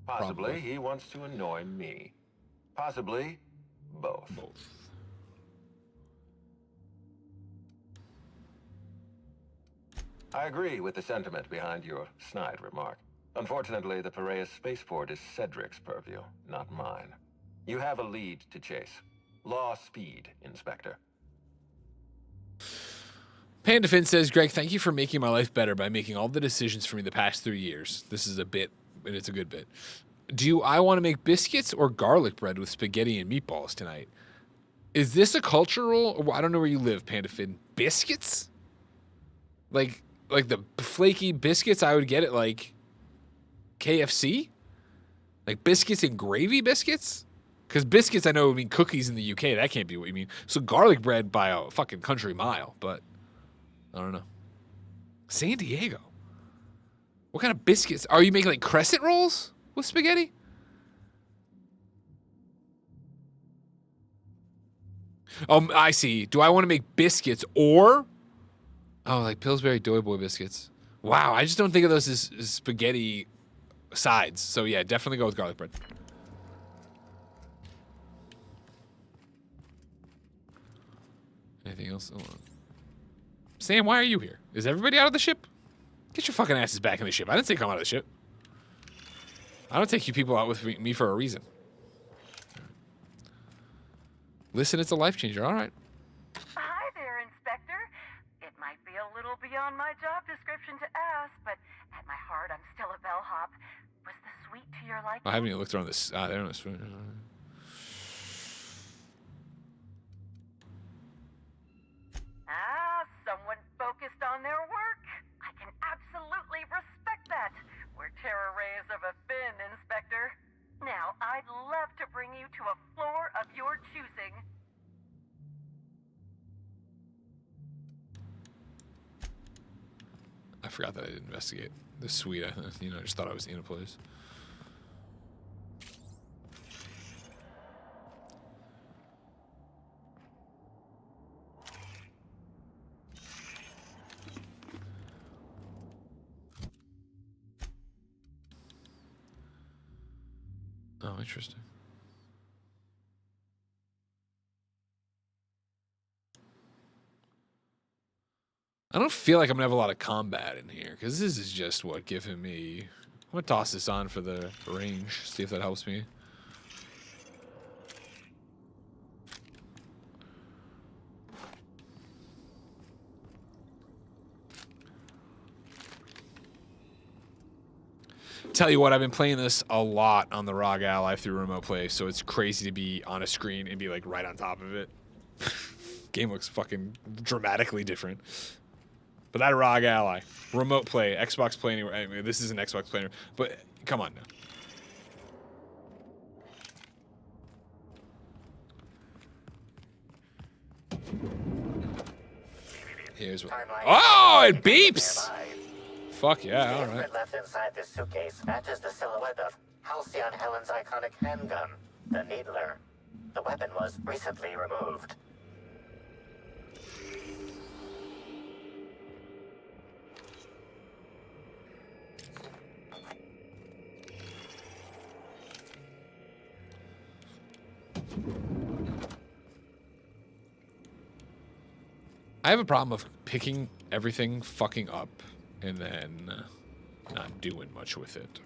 Possibly he wants to annoy me. Possibly both. I agree with the sentiment behind your snide remark. Unfortunately, the Piraeus spaceport is Cedric's purview, not mine. You have a lead to chase. Law speed, Inspector. Pandafin says, Greg, thank you for making my life better by making all the decisions for me the past 3 years. This is a bit, and it's a good bit. Do I want to make biscuits or garlic bread with spaghetti and meatballs tonight? Is this a cultural? I don't know where you live, Pandafin. Biscuits? Like the flaky biscuits I would get at like KFC? Like biscuits and gravy biscuits? Because biscuits I know would mean cookies in the UK. That can't be what you mean. So garlic bread by a fucking country mile, but I don't know. San Diego. What kind of biscuits? Are you making like crescent rolls with spaghetti? I see. Do I want to make biscuits or... Oh, like Pillsbury Doughboy Boy biscuits. Wow, I just don't think of those as spaghetti sides. So yeah, definitely go with garlic bread. Anything else? Hold on. Sam, why are you here? Is everybody out of the ship? Get your fucking asses back in the ship. I didn't say come out of the ship. I don't take you people out with me for a reason. Listen, it's a life changer. All right. Hi there, Inspector. a little beyond my job description to ask, but at my heart, I'm still a bellhop. Was the suite to your liking? I haven't even looked around this. They're on the suite. Someone focused on their work. I can absolutely respect that. We're terror rays of a fin, Inspector. Now, I'd love to bring you to a floor of your choosing. I forgot that I didn't investigate the suite. I just thought I was in a place. Oh, interesting. I don't feel like I'm gonna have a lot of combat in here because this is just what giving me. I'm gonna toss this on for the range, see if that helps me. Tell you what, I've been playing this a lot on the ROG Ally through remote play, so it's crazy to be on a screen and be like right on top of it. Game looks fucking dramatically different. But that ROG Ally, remote play, Xbox Play Anywhere. I mean, this is an Xbox Play Anywhere, but come on now. Here's what. Oh, it beeps! Fuck yeah, all right. The left inside this suitcase matches the silhouette of Halcyon Helen's iconic handgun, the Needler. The weapon was recently removed. I have a problem of picking everything fucking up and then not doing much with it.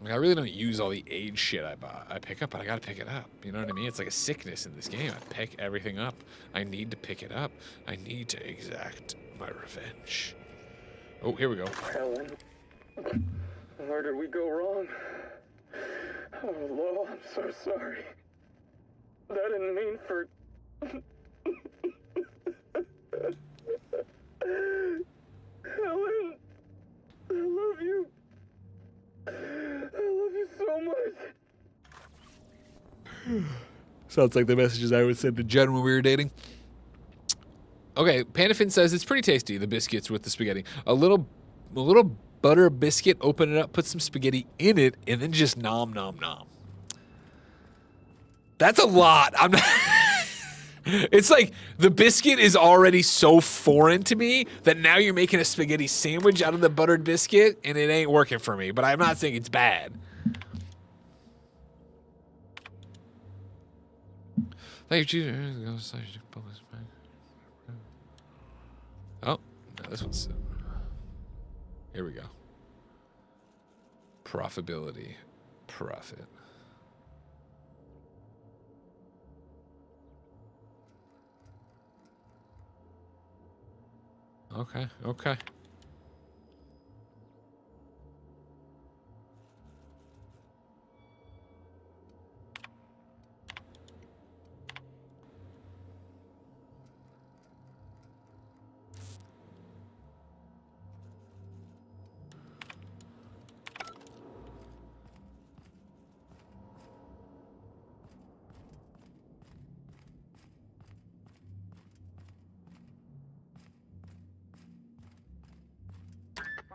Like, I really don't use all the age shit I pick up, but I gotta pick it up. You know what I mean? It's like a sickness in this game. I pick everything up. I need to pick it up. I need to exact my revenge. Oh, here we go. Helen, where did we go wrong? Oh, Lo, I'm so sorry. I didn't mean for... Helen, I love you. I love you so much. Sounds like the messages I would send to Jen when we were dating. Okay, Panafin says it's pretty tasty, the biscuits with the spaghetti. A little butter biscuit, open it up, put some spaghetti in it, and then just nom nom nom. That's a lot. I'm not... It's like the biscuit is already so foreign to me that now you're making a spaghetti sandwich out of the buttered biscuit and it ain't working for me, but I'm not saying it's bad. Thank you. Oh, no, this one's... Here we go. Profitability. Profit. Okay, okay.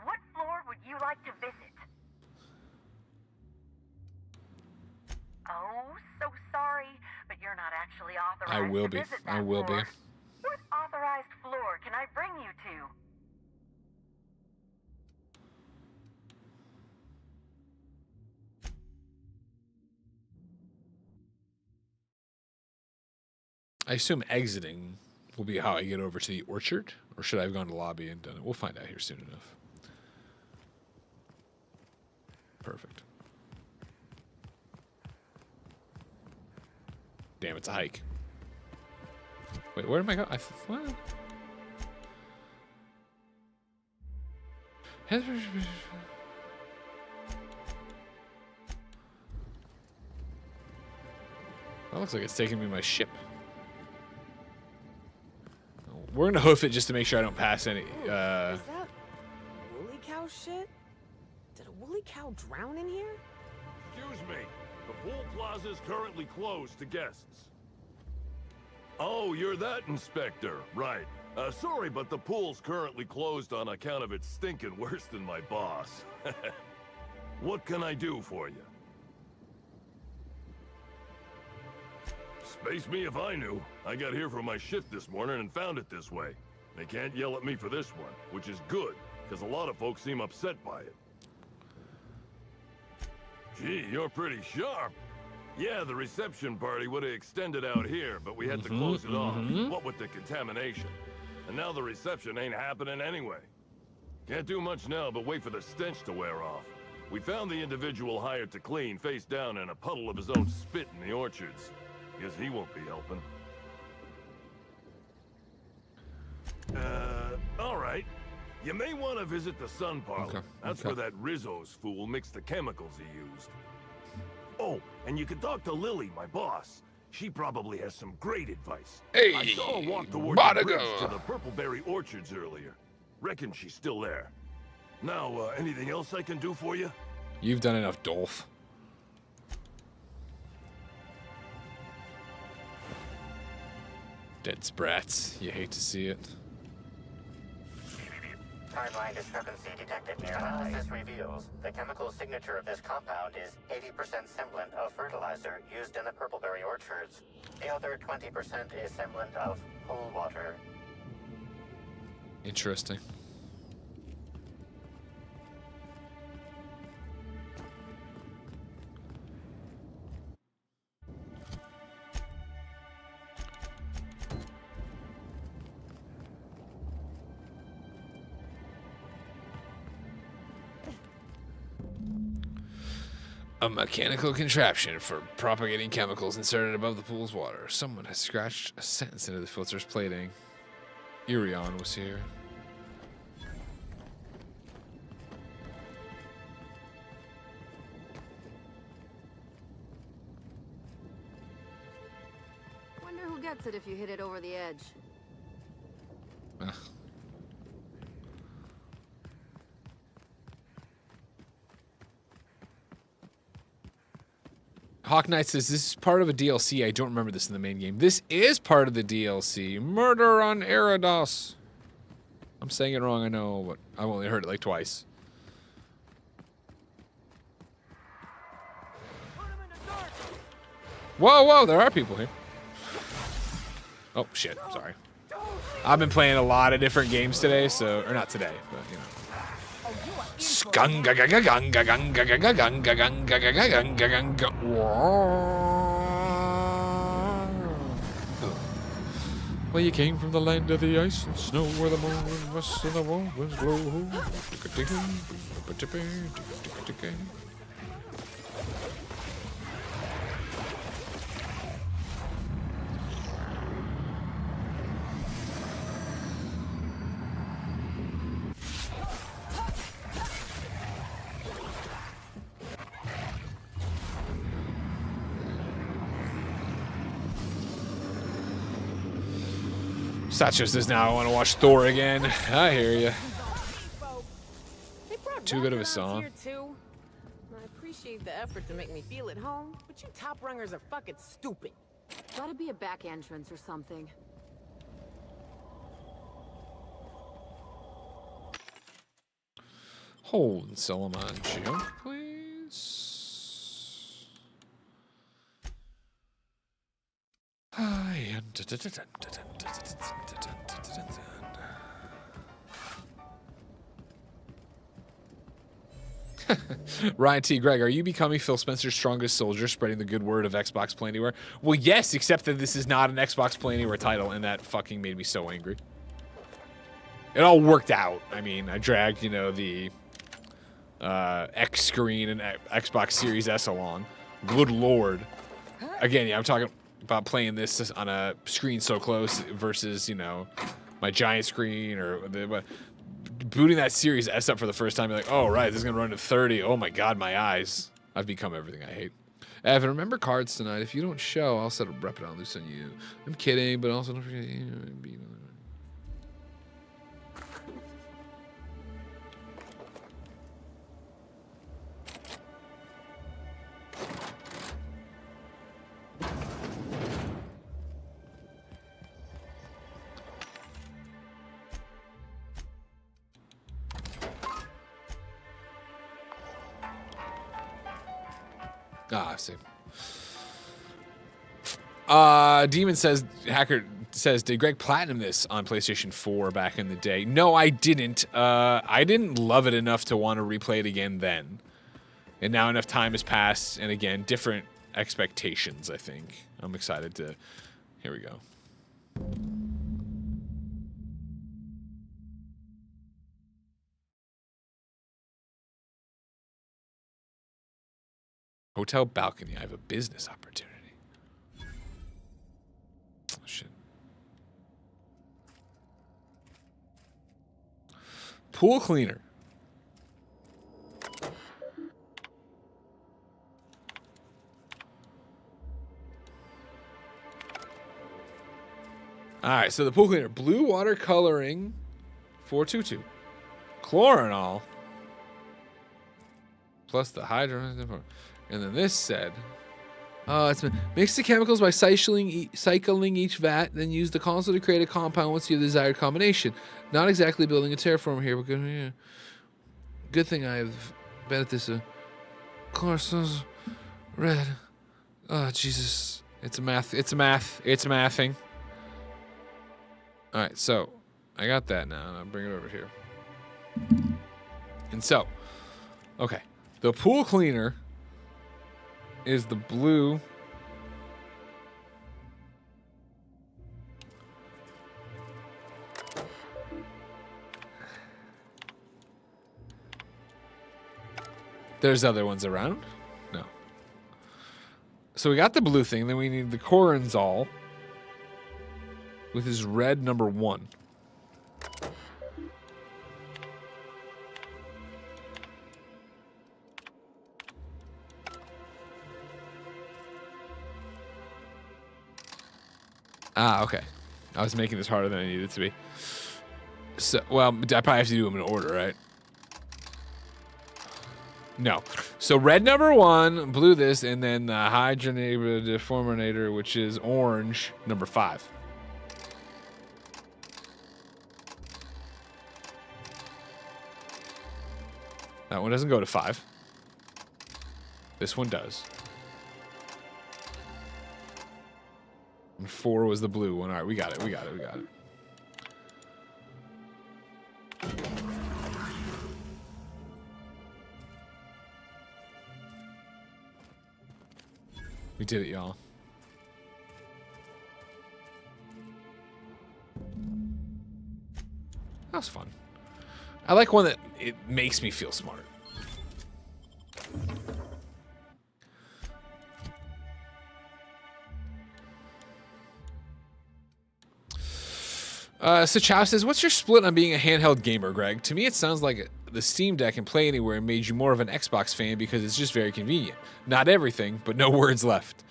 What floor would you like to visit? Oh, so sorry, but you're not actually authorized I will to be. visit that I will floor. be. What authorized floor can I bring you to? I assume exiting will be how I get over to the orchard, or should I have gone to lobby and done it? We'll find out here soon enough. Perfect. Damn, it's a hike. Wait, where am I going? What? That looks like it's taking me to my ship. We're gonna hoof it just to make sure I don't pass any. Is that woolly cow shit? Did a woolly cow drown in here? Excuse me. The pool plaza is currently closed to guests. Oh, you're that inspector. Right. Sorry, but the pool's currently closed on account of it stinking worse than my boss. What can I do for you? Space me if I knew. I got here for my shift this morning and found it this way. They can't yell at me for this one, which is good, because a lot of folks seem upset by it. Gee, you're pretty sharp. Yeah, the reception party would have extended out here, but we had to close it off, what with the contamination. And now the reception ain't happening anyway. Can't do much now but wait for the stench to wear off. We found the individual hired to clean face down in a puddle of his own spit in the orchards. Guess he won't be helping. All right. You may want to visit the sun parlor. That's where that Rizzo's fool mixed the chemicals he used. Oh, and you can talk to Lily, my boss. She probably has some great advice. Hey, I saw her walk toward the bridge to the Purpleberry Orchards earlier. Reckon she's still there. Now, anything else I can do for you? You've done enough, Dolph. Dead sprats. You hate to see it. Timeline discrepancy detected near analysis reveals the chemical signature of this compound is 80% semblant of fertilizer used in the Purpleberry Orchards. The other 20% is semblant of pool water. Interesting. A mechanical contraption for propagating chemicals inserted above the pool's water. Someone has scratched a sentence into the filter's plating. Eridanos was here. Wonder who gets it if you hit it over the edge. Hawk Knight says this is part of a DLC. I don't remember this in the main game. This is part of the DLC. Murder on Eridanos. I'm saying it wrong, I know, but I've only heard it like twice. Whoa, whoa, there are people here. Oh, shit, sorry. I've been playing a lot of different games today, so, or not today, but, you know. Well, you came from the land of the ice and snow, where the moon rests and the winds blow. Sacho says now I want to watch Thor again. I hear you. Too good of a song. I appreciate the effort to make me feel at home, but you top rungers are fucking stupid. Gotta be a back entrance or something. Hold Solomon joke, please. Ryan T. Greg, are you becoming Phil Spencer's strongest soldier, spreading the good word of Xbox Play Anywhere? Well, yes, except that this is not an Xbox Play Anywhere title, and that fucking made me so angry. It all worked out. I mean, I dragged, you know, the X screen and Xbox Series S along. Good lord. Again, yeah, I'm talking about playing this on a screen so close versus, you know, my giant screen or the booting that Series S up for the first time, you're like, oh, right, this is going to run to 30. Oh, my God, my eyes. I've become everything I hate. Evan, remember cards tonight. If you don't show, I'll set a rep it on loose on you. I'm kidding, but also don't forget. I see. Demon says, Hacker says, did Greg platinum this on PlayStation 4 back in the day? No, I didn't. I didn't love it enough to want to replay it again then. And now enough time has passed, and again, different expectations, I think. I'm excited to... Here we go. Hotel balcony. I have a business opportunity. Oh, shit. Pool cleaner. All right, so the pool cleaner. Blue water coloring, 422. Chlorinol. Plus the hydrogen. And then this said, mix the chemicals by cycling each vat, then use the console to create a compound once you have the desired combination. Not exactly building a terraformer here, but good. Yeah. Good thing I've been at this. Red. Oh, Jesus. It's mathing. All right, so I got that now, and I'll bring it over here. And so, okay, the pool cleaner is the blue. There's other ones around? No. So we got the blue thing, then we need the Corinzol with his red number 1. Okay. I was making this harder than I needed it to be. So, well, I probably have to do them in order, right? No. So red number 1, blue this, and then the hydrogenated deforminator, which is orange, number 5. That one doesn't go to 5. This one does. And 4 was the blue one. All right, we got it. We did it, y'all. That was fun. I like one that it makes me feel smart. So Chow says, what's your split on being a handheld gamer, Greg? To me, it sounds like the Steam Deck and Play Anywhere made you more of an Xbox fan because it's just very convenient. Not everything, but no words left.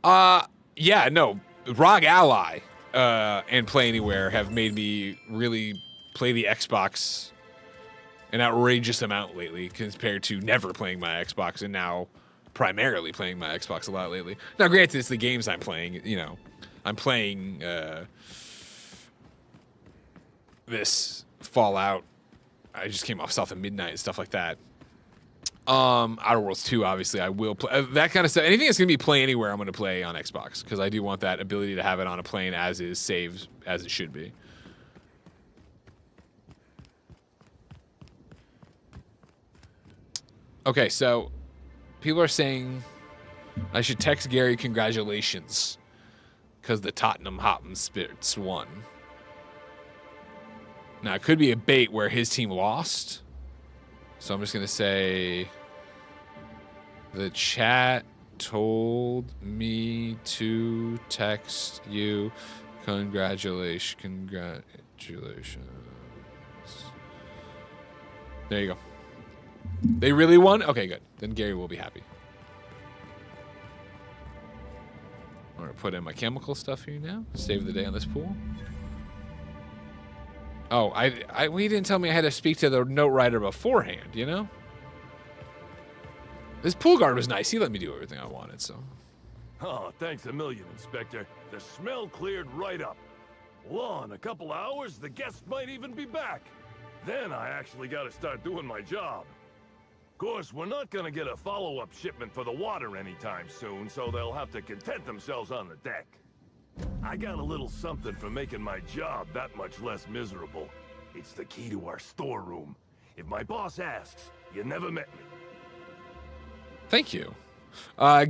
Yeah, no. ROG Ally and Play Anywhere have made me really play the Xbox an outrageous amount lately compared to never playing my Xbox and now primarily playing my Xbox a lot lately. Now, granted, it's the games I'm playing. You know, I'm playing this Fallout. I just came off South of Midnight and stuff like that. Outer Worlds 2, obviously, I will play that kind of stuff. Anything that's gonna be Play Anywhere, I'm gonna play on Xbox because I do want that ability to have it on a plane as is, saved as it should be. Okay, so people are saying I should text Gary congratulations because the Tottenham Hotspur Spirits won. Now, it could be a bait where his team lost. So I'm just going to say the chat told me to text you congratulations. There you go. They really won? Okay, good. Then Gary will be happy. I'm going to put in my chemical stuff here now. Save the day on this pool. Oh, he didn't tell me I had to speak to the note writer beforehand, you know? This pool guard was nice. He let me do everything I wanted, so. Oh, thanks a million, Inspector. The smell cleared right up. Well, in a couple hours, the guests might even be back. Then I actually got to start doing my job. Of course, we're not going to get a follow-up shipment for the water anytime soon, so they'll have to content themselves on the deck. I got a little something for making my job that much less miserable. It's the key to our storeroom. If my boss asks, you never met me. Thank you.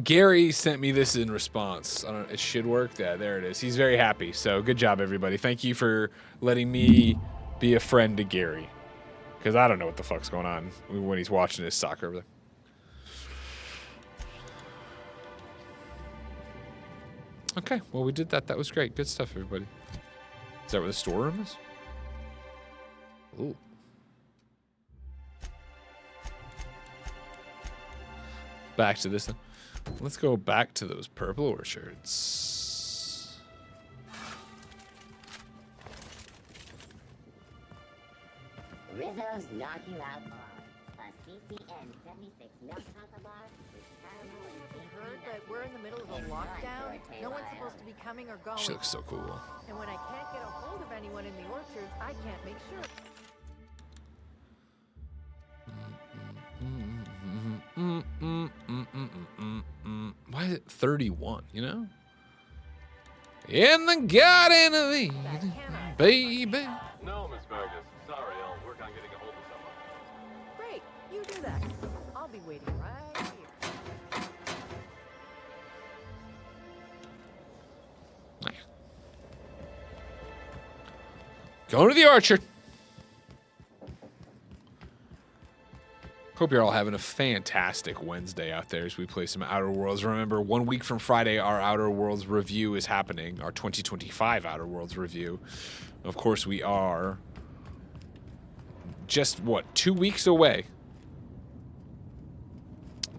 Gary sent me this in response. I don't know, it should work. Yeah, there it is. He's very happy. So good job, everybody. Thank you for letting me be a friend to Gary. Because I don't know what the fuck's going on when he's watching his soccer over there. Okay, well, we did that. That was great. Good stuff, everybody. Is that where the storeroom is? Ooh. Back to this then. Let's go back to those purple orchards. Rizzo's knocking out bar. A CCN 76 milk chocolate bar with caramel and Heard that we're in the middle of a lockdown. No one's supposed to be coming or going. She looks so cool. And when I can't get a hold of anyone in the orchards, I can't make sure. Why is it 31, you know? In the Garden of Eden, baby. No, Miss Vargas. Sorry, I'll work on getting a hold of someone. Great, you do that. I'll be waiting right here. Going to the orchard. Hope you're all having a fantastic Wednesday out there as we play some Outer Worlds. Remember, 1 week from Friday, our Outer Worlds review is happening, our 2025 Outer Worlds review. Of course, we are just, 2 weeks away?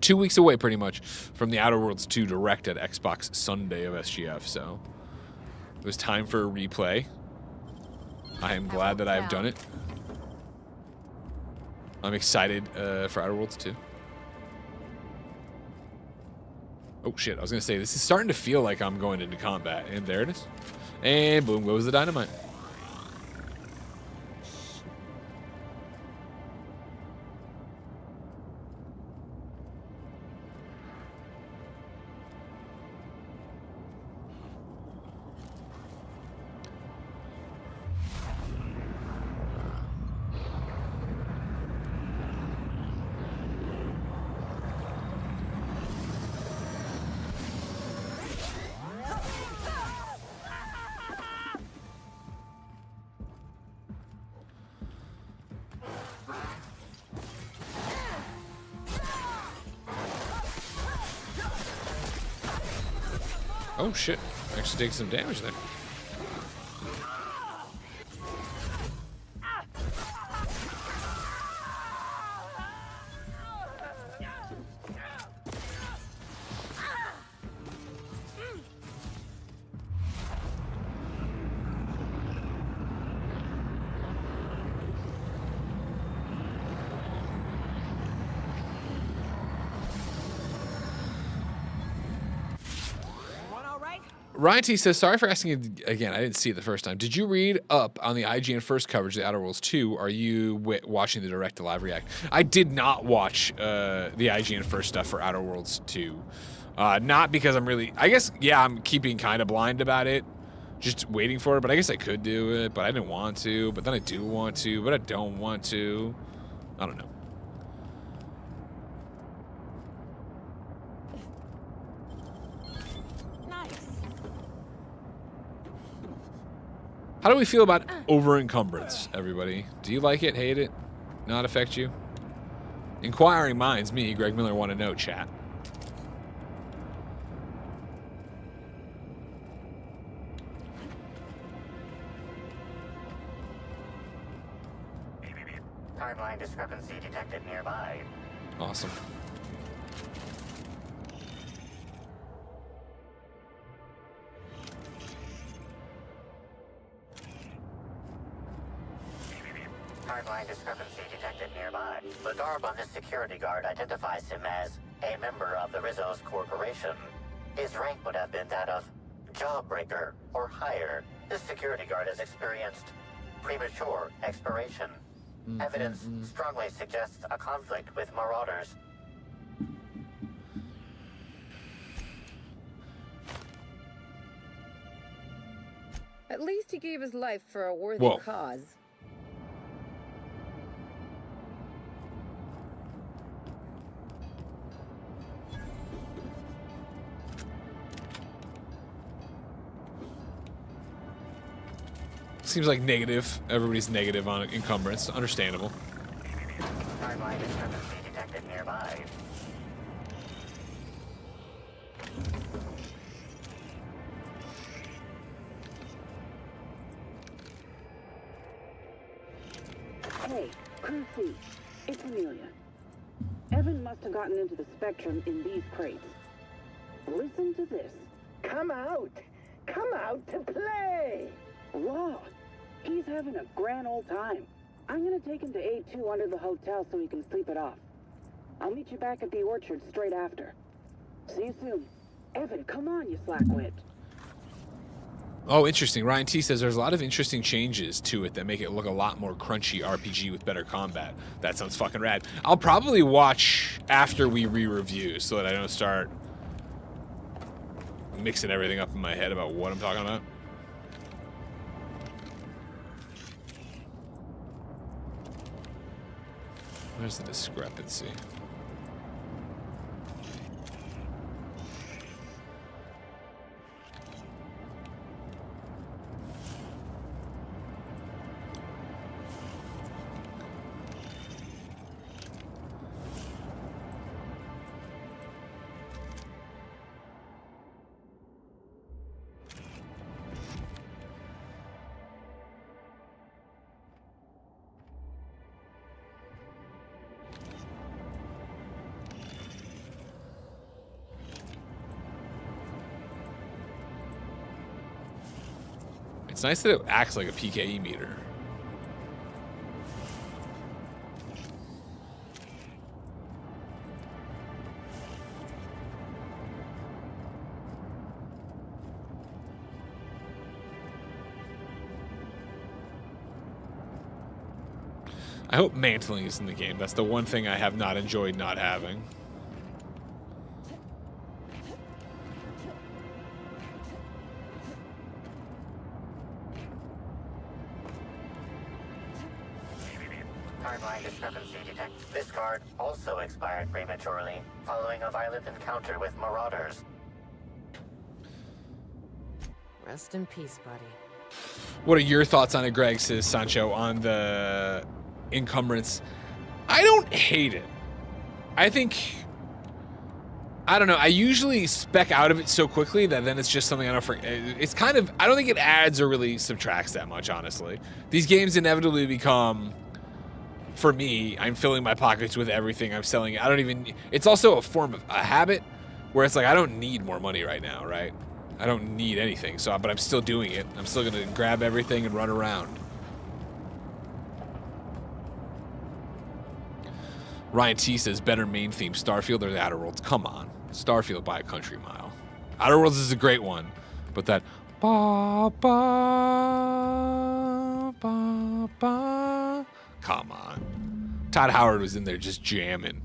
2 weeks away, pretty much, from the Outer Worlds 2 Direct at Xbox Sunday of SGF, so it was time for a replay. I am glad that I have done it. I'm excited for Outer Worlds 2. Oh shit, I was gonna say, this is starting to feel like I'm going into combat. And there it is. And boom goes the dynamite. Oh shit, actually taking some damage there. Ryan T says, sorry for asking you again. I didn't see it the first time. Did you read up on the IGN first coverage of the Outer Worlds 2? Are you watching the direct to live react? I did not watch the IGN first stuff for Outer Worlds 2. Not because I'm really, I guess, yeah, I'm keeping kind of blind about it. Just waiting for it, but I guess I could do it, but I didn't want to. But then I do want to, but I don't want to. I don't know. How do we feel about over-encumbrance, everybody? Do you like it, hate it, not affect you? Inquiring minds, me, Greg Miller, want to know, chat. Timeline discrepancy detected nearby. Awesome. Timeline discrepancy detected nearby. The garb on this security guard identifies him as a member of the Rizzo's Corporation. His rank would have been that of Jawbreaker or higher. This security guard has experienced premature expiration. Evidence strongly suggests a conflict with Marauders. At least he gave his life for a worthy Whoa. cause. Seems like negative. Everybody's negative on encumbrance. Understandable. Timeline discrepancy detected nearby. Hey, Crew C, it's Amelia. Evan must have gotten into the Spectrum in these crates. Listen to this. Come out! Come out to play! Wow, he's having a grand old time. I'm gonna take him to A2 under the hotel so he can sleep it off. I'll meet you back at the orchard straight after. See you soon. Evan, come on, you slackwit. Oh, interesting. Ryan T says there's a lot of interesting changes to it that make it look a lot more crunchy RPG with better combat. That sounds fucking rad. I'll probably watch after we re-review so that I don't start mixing everything up in my head about what I'm talking about. Where's the discrepancy? It's nice that it acts like a PKE meter. I hope mantling is in the game. That's the one thing I have not enjoyed not having. Timeline discrepancy detected. This card also expired prematurely, following a violent encounter with Marauders. Rest in peace, buddy. What are your thoughts on it, Greg? Says Sancho on the encumbrance. I don't hate it. I think, I don't know. I usually spec out of it so quickly that then it's just something I don't forget. It's kind of, I don't think it adds or really subtracts that much, honestly. These games inevitably become, for me, I'm filling my pockets with everything I'm selling. I don't even, it's also a form of a habit where it's like, I don't need more money right now, right? I don't need anything, so but I'm still doing it. I'm still gonna grab everything and run around. Ryan T says better main theme, Starfield or the Outer Worlds. Come on, Starfield by a country mile. Outer Worlds is a great one, but that ba ba ba ba. Come on, Todd Howard was in there just jamming.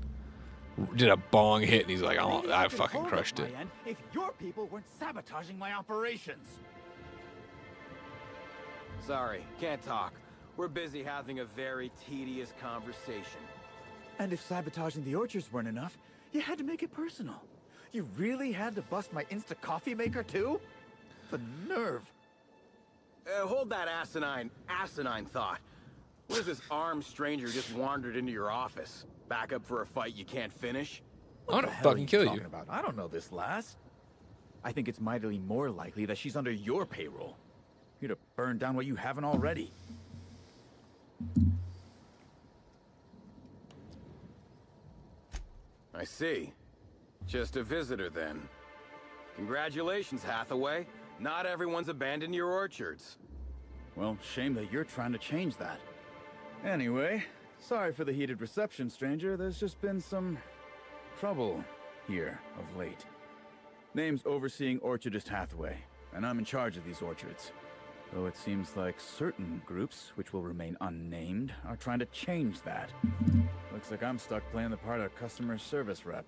Did a bong hit and he's like, oh, I fucking crushed it. If your people weren't sabotaging my operations. Sorry, can't talk. We're busy having a very tedious conversation. And if sabotaging the orchards weren't enough, you had to make it personal. You really had to bust my Insta coffee maker too? The nerve. Hold that asinine thought. What if this armed stranger just wandered into your office? Back up for a fight you can't finish? I want to fucking kill you. About? I don't know this lass. I think it's mightily more likely that she's under your payroll. Here to burn down what you haven't already. I see. Just a visitor then. Congratulations, Hathaway. Not everyone's abandoned your orchards. Well, shame that you're trying to change that. Anyway, sorry for the heated reception, stranger. There's just been some trouble here of late. Name's Overseeing Orchardist Hathaway, and I'm in charge of these orchards. Though it seems like certain groups, which will remain unnamed, are trying to change that. Looks like I'm stuck playing the part of customer service rep.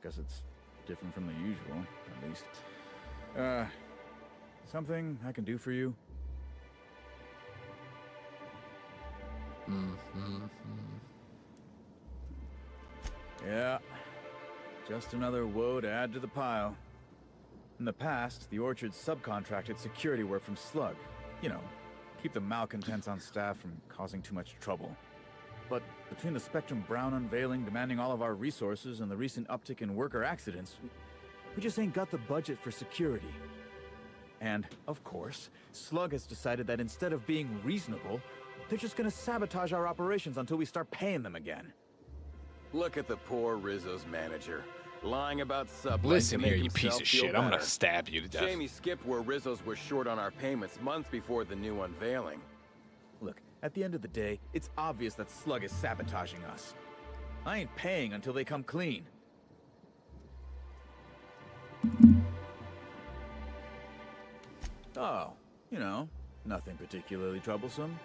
Guess it's different from the usual, at least. Something I can do for you? Yeah, just another woe to add to the pile. In the past, the orchard subcontracted security work from Slug. You know, keep the malcontents on staff from causing too much trouble. But between the Spectrum Brown unveiling demanding all of our resources and the recent uptick in worker accidents, we just ain't got the budget for security. And, of course, Slug has decided that instead of being reasonable, they're just gonna sabotage our operations until we start paying them again. Look at the poor Rizzo's manager, lying about sublets. Listen to here, make you piece himself of feel shit. I'm gonna better. stab you to death. Jamie skipped where Rizzo's were short on our payments months before the new unveiling. Look, at the end of the day, it's obvious that Slug is sabotaging us. I ain't paying until they come clean. Oh, you know, nothing particularly troublesome.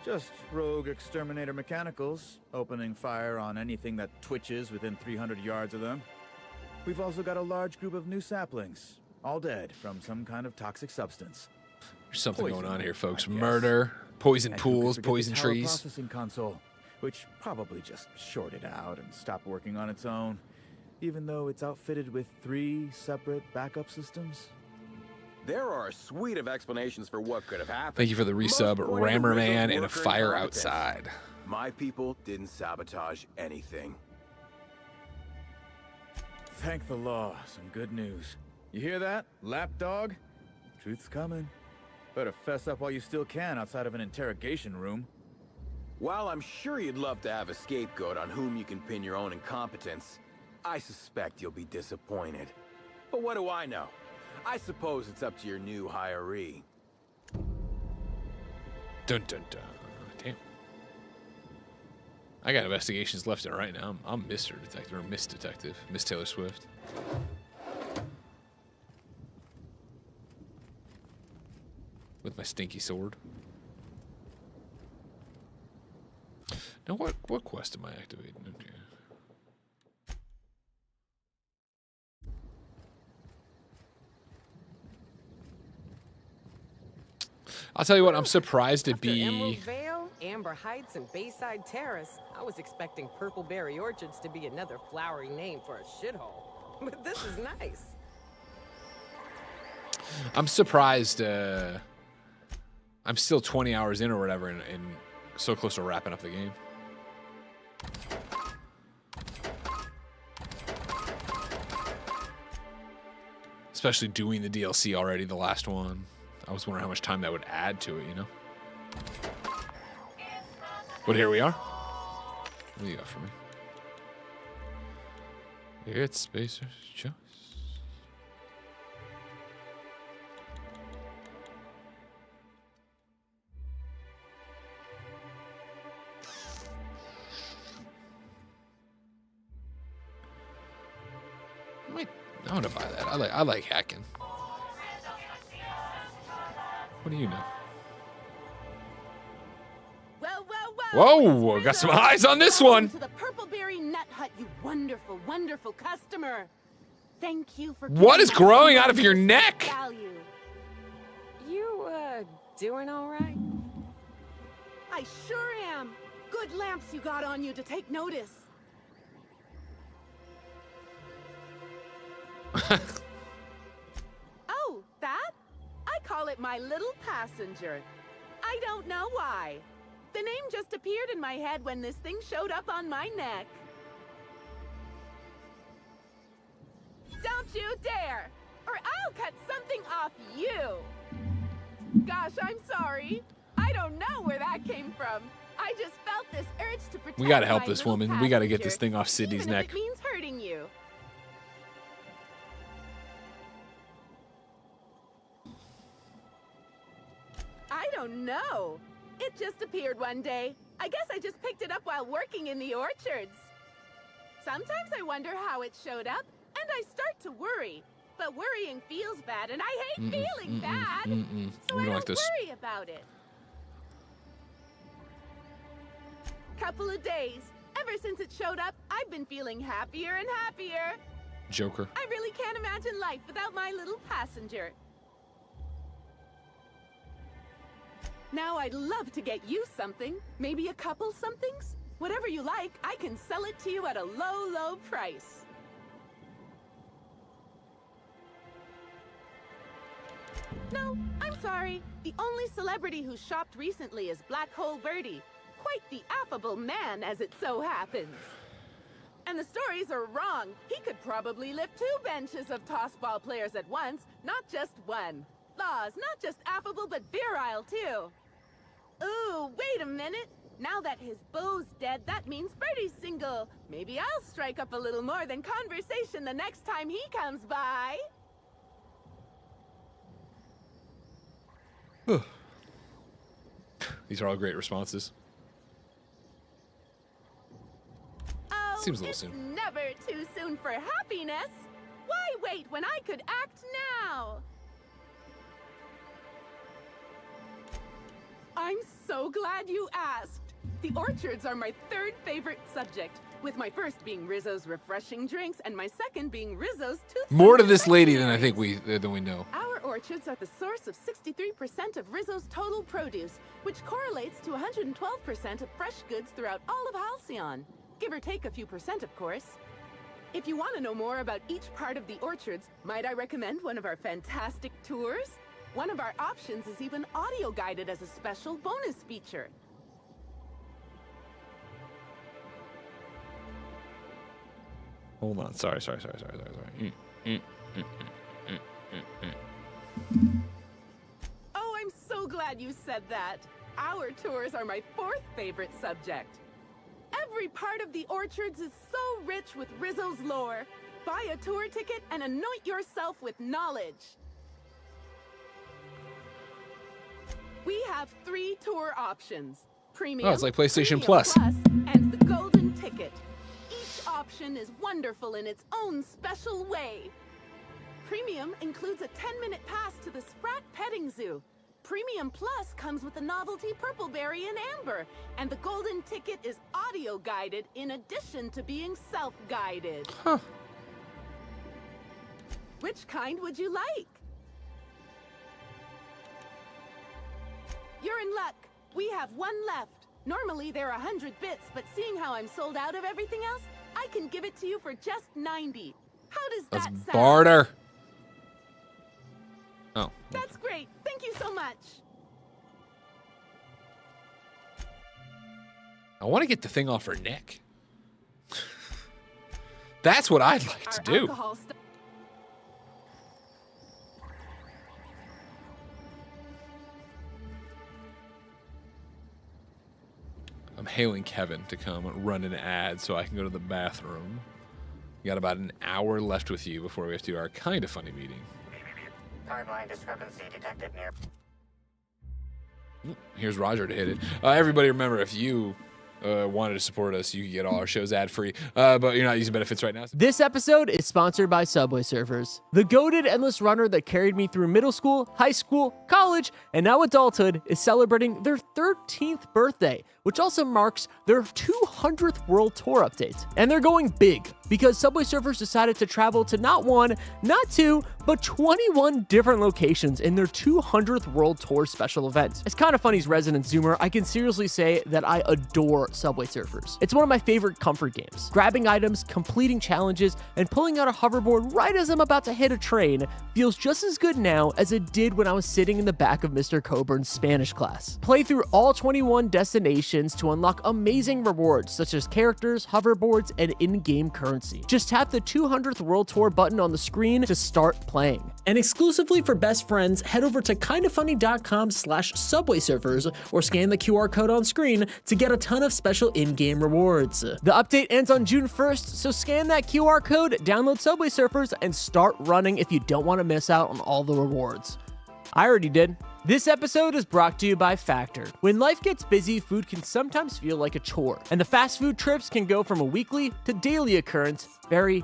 Just rogue exterminator mechanicals, opening fire on anything that twitches within 300 yards of them. We've also got a large group of new saplings, all dead from some kind of toxic substance. There's something Poison, going on here, folks. I guess. Murder, poison And who could pools, forget the poison tower trees. processing console, which probably just shorted out and stopped working on its own, even though it's outfitted with 3 separate backup systems. There are a suite of explanations for what could have happened. Thank you for the resub, Most pointed to Rammer Rizzo's Man, and a worker fire incompetence. outside. My people didn't sabotage anything. Thank the law, some good news. You hear that, lapdog? Truth's coming. Better fess up while you still can outside of an interrogation room. While I'm sure you'd love to have a scapegoat on whom you can pin your own incompetence, I suspect you'll be disappointed. But what do I know? I suppose it's up to your new hiree. Dun dun dun. Damn. I got investigations left and right now. I'm Mr. Detective, or Miss Detective. Miss Taylor Swift. With my stinky sword. Now what quest am I activating? Okay. I'll tell you what, I'm surprised to After be... Emerald Vale, Amber Heights, and Bayside Terrace, I was expecting Purpleberry Orchards to be another flowery name for a shithole. But this is nice. I'm surprised I'm still 20 hours in or whatever and so close to wrapping up the game. Especially doing the DLC already, the last one. I was wondering how much time that would add to it, you know? But here we are. What do you got for me? It's Spacer's Choice. I want to buy that. I like hacking. What do you know? Whoa, got some eyes on this one. To the Purpleberry Nut Hut, you wonderful, wonderful customer. Thank you for. What is growing out of your neck? Value. You, doing all right? I sure am. Good lamps you got on you to take notice. Oh, that? I call it my little passenger. I don't know why. The name just appeared in my head when this thing showed up on my neck. Don't you dare, or I'll cut something off you. Gosh, I'm sorry. I don't know where that came from. I just felt this urge to protect We gotta help my this little woman. We gotta get passenger, this thing off Sydney's even if neck. it means hurting It just appeared one day. I guess I just picked it up while working in the orchards. Sometimes I wonder how it showed up, and I start to worry. But worrying feels bad, and I hate feeling bad. So I don't worry about it. Couple of days. Ever since it showed up, I've been feeling happier and happier. Joker. I really can't imagine life without my little passenger. Now I'd love to get you something. Maybe a couple somethings? Whatever you like, I can sell it to you at a low, low price. No, I'm sorry. The only celebrity who shopped recently is Black Hole Birdie. Quite the affable man, as it so happens. And the stories are wrong. He could probably lift 2 benches of tossball players at once, not just one. Laws, not just affable, but virile, too. Ooh, wait a minute. Now that his beau's dead, that means Birdie's single. Maybe I'll strike up a little more than conversation the next time he comes by. These are all great responses. Oh, Seems a little it's soon. never too soon for happiness. Why wait when I could act now? I'm so glad you asked. The orchards are my 3rd favorite subject, with my first being Rizzo's refreshing drinks and my second being Rizzo's toothpaste. More to this lady than I think we know. Our orchards are the source of 63% of Rizzo's total produce, which correlates to 112% of fresh goods throughout all of Halcyon. Give or take a few percent, of course. If you want to know more about each part of the orchards, might I recommend one of our fantastic tours? One of our options is even audio guided as a special bonus feature. Hold on. Sorry. Oh, I'm so glad you said that. Our tours are my 4th favorite subject. Every part of the orchards is so rich with Rizzo's lore. Buy a tour ticket and anoint yourself with knowledge. We have 3 tour options. Premium, Oh, it's like PlayStation Premium Plus. and the Golden Ticket. Each option is wonderful in its own special way. Premium includes a 10-minute pass to the Sprat Petting Zoo. Premium Plus comes with the novelty Purpleberry and Amber, and the Golden Ticket is audio-guided in addition to being self-guided. Huh. Which kind would you like? You're in luck. We have 1 left. Normally they're 100 bits, but seeing how I'm sold out of everything else, I can give it to you for just 90. How does that sound? Barter. Oh. That's great. Thank you so much. I want to get the thing off her neck. That's what I'd like to do. I'm hailing Kevin to come run an ad so I can go to the bathroom. We got about an hour left with you before we have to do our kind of funny meeting. Timeline discrepancy detected near. Here's Roger to hit it. Everybody remember, if you wanted to support us, you can get all our shows ad-free, but you're not using benefits right now. This episode is sponsored by Subway Surfers, the goated endless runner that carried me through middle school, high school, college, and now adulthood is celebrating their 13th birthday, which also marks their 200th World Tour update. And they're going big, because Subway Surfers decided to travel to not 1, not 2, but 21 different locations in their 200th World Tour special event. As Kinda Funny's resident Zoomer, I can seriously say that I adore Subway Surfers. It's one of my favorite comfort games. Grabbing items, completing challenges, and pulling out a hoverboard right as I'm about to hit a train feels just as good now as it did when I was sitting in the back of Mr. Coburn's Spanish class. Play through all 21 destinations to unlock amazing rewards such as characters, hoverboards, and in-game currency. Just tap the 200th World Tour button on the screen to start playing. And exclusively for best friends, head over to kindafunny.com/subwaysurfers or scan the QR code on screen to get a ton of special in-game rewards. The update ends on June 1st, so scan that QR code, download Subway Surfers, and start running if you don't want to miss out on all the rewards. I already did. This episode is brought to you by Factor. When life gets busy, food can sometimes feel like a chore, and the fast food trips can go from a weekly to daily occurrence very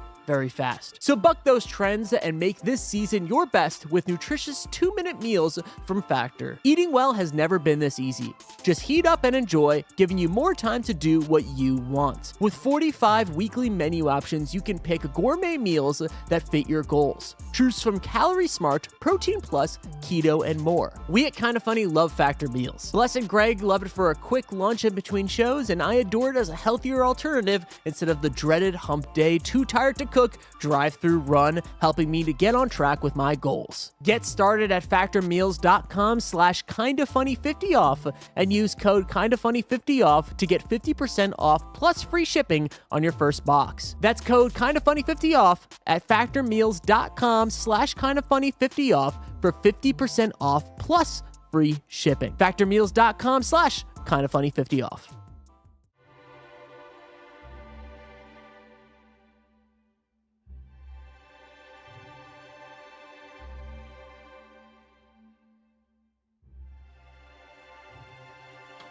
fast. So buck those trends and make this season your best with nutritious 2-minute meals from Factor. Eating well has never been this easy. Just heat up and enjoy, giving you more time to do what you want. With 45 weekly menu options, you can pick gourmet meals that fit your goals. Choose from Calorie Smart, Protein Plus, Keto, and more. We at Kinda Funny love Factor meals. Bless and Greg love it for a quick lunch in between shows, and I adore it as a healthier alternative instead of the dreaded hump day, too tired to cook, drive-through run, helping me to get on track with my goals. Get started at factormeals.com/kindafunny50off and use code kindafunny50off to get 50% off plus free shipping on your first box. That's code kindafunny50off at factormeals.com/kindafunny50off for 50% off plus free shipping. Factormeals.com/kindafunny50off.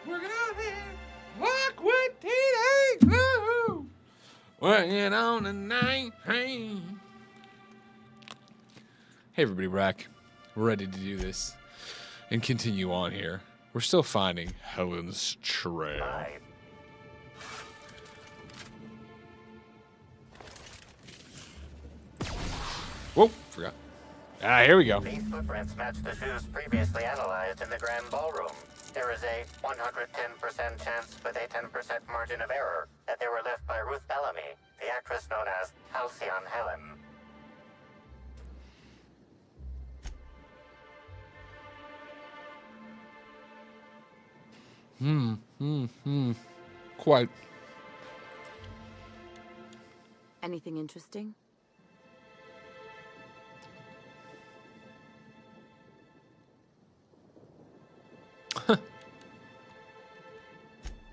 Working on it. Walk with teenage blue. Working on the night train. Hey everybody, Brack. We're ready to do this and continue on here. We're still finding Helen's trail. Whoa, forgot. Here we go. These footprints match the shoes previously analyzed in the Grand Ballroom. There is a 110% chance with a 10% margin of error that they were left by Ruth Bellamy, the actress known as Halcyon Helen. Quite. Anything interesting?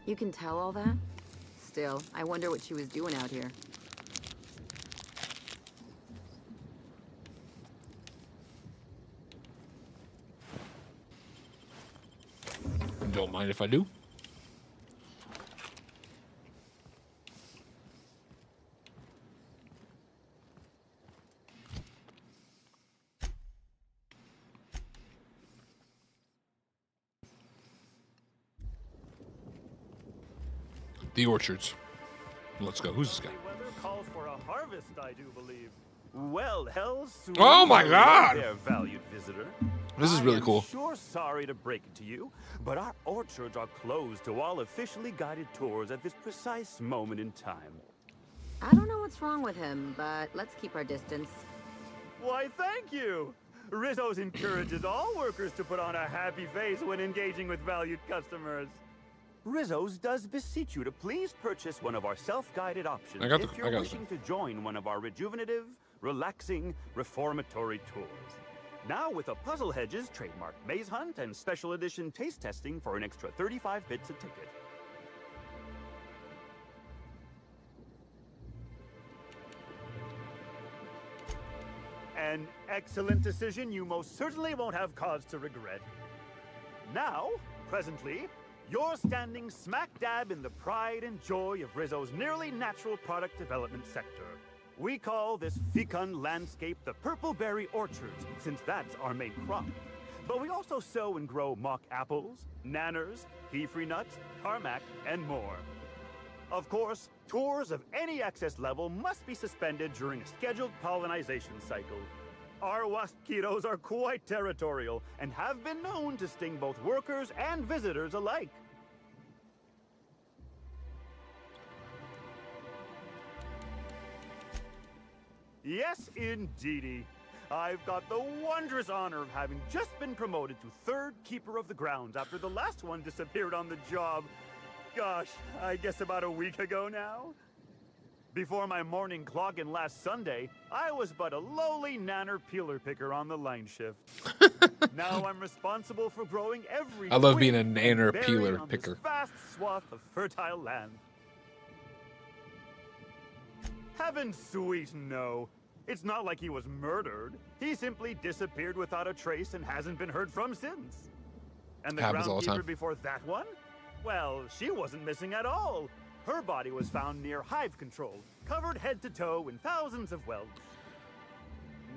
You can tell all that? Still, I wonder what she was doing out here. Don't mind if I do. The orchards. Let's go. Who's this guy? Weather calls for a harvest, I do believe. Well, hell's Oh my God! There, valued visitor. This is really cool. I'm sure sorry to break it to you, but our orchards are closed to all officially guided tours at this precise moment in time. I don't know what's wrong with him, but let's keep our distance. Why, thank you. Rizzo's encourages all workers to put on a happy face when engaging with valued customers. Rizzo's does beseech you to please purchase one of our self-guided options if you're wishing to join one of our rejuvenative, relaxing, reformatory tours. Now with a Puzzle Hedges trademark maze hunt and special edition taste testing for an extra 35 bits a ticket. An excellent decision you most certainly won't have cause to regret. Now, presently, you're standing smack dab in the pride and joy of Rizzo's nearly natural product development sector. We call this fecund landscape the Purple Berry Orchards, since that's our main crop. But we also sow and grow mock apples, nanners, pea-free nuts, tarmac, and more. Of course, tours of any excess level must be suspended during a scheduled pollinization cycle. Our wasp-ketos are quite territorial and have been known to sting both workers and visitors alike. Yes, indeedy. I've got the wondrous honor of having just been promoted to third keeper of the grounds after the last one disappeared on the job. Gosh, I guess about a week ago now? Before my morning clogging last Sunday, I was but a lowly nanner peeler picker on the line shift. Now I'm responsible for growing every I love being a twig nanner and berry peeler on this picker. vast swath of fertile land. Heaven sweet, no. It's not like he was murdered. He simply disappeared without a trace and hasn't been heard from since. And the Happens all the groundkeeper time. before that one? Well, she wasn't missing at all. Her body was found near hive control, covered head to toe in thousands of welds.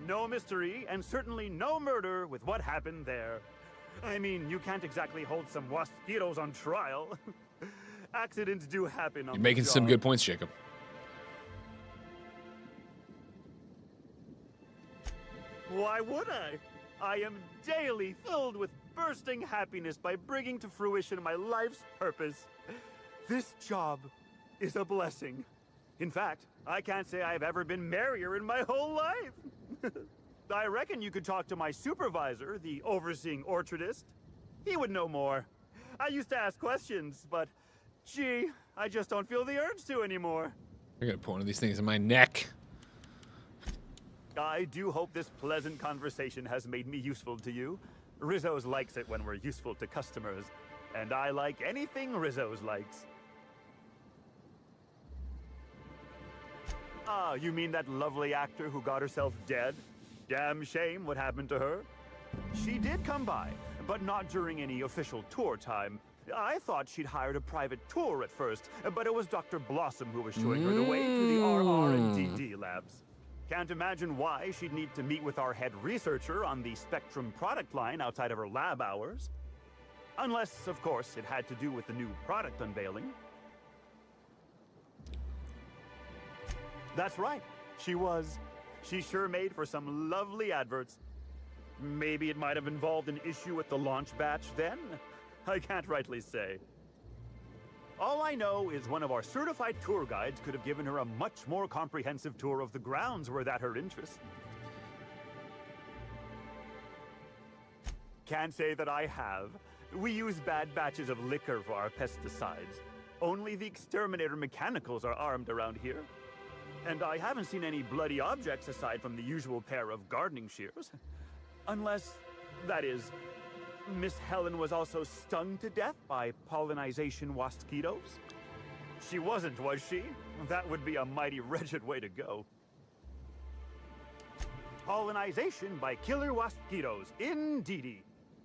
No mystery, and certainly no murder with what happened there. I mean, you can't exactly hold some mosquitoes on trial. Accidents do happen on You're making the some job. good points, Jacob. Why would I? I am daily filled with bursting happiness by bringing to fruition my life's purpose. This job is a blessing. In fact, I can't say I've ever been merrier in my whole life. I reckon you could talk to my supervisor, the overseeing orchardist. He would know more. I used to ask questions, but gee, I just don't feel the urge to anymore. I gotta put one of these things in my neck. I do hope this pleasant conversation has made me useful to you. Rizzo's likes it when we're useful to customers, and I like anything Rizzo's likes. Ah, you mean that lovely actor who got herself dead? Damn shame what happened to her. She did come by, but not during any official tour time. I thought she'd hired a private tour at first, but it was Dr. Blossom who was showing her the way to the RR&DD labs. Can't imagine why she'd need to meet with our head researcher on the Spectrum product line outside of her lab hours. Unless, of course, it had to do with the new product unveiling. That's right. She sure made for some lovely adverts. Maybe it might have involved an issue with the launch batch then? I can't rightly say. All I know is one of our certified tour guides could have given her a much more comprehensive tour of the grounds were that her interest. Can't say that I have. We use bad batches of liquor for our pesticides. Only the exterminator mechanicals are armed around here. And I haven't seen any bloody objects aside from the usual pair of gardening shears. Unless, that is, Miss Helen was also stung to death by pollinization mosquitoes? She wasn't, was she? That would be a mighty wretched way to go. Pollinization by killer mosquitoes, indeedy.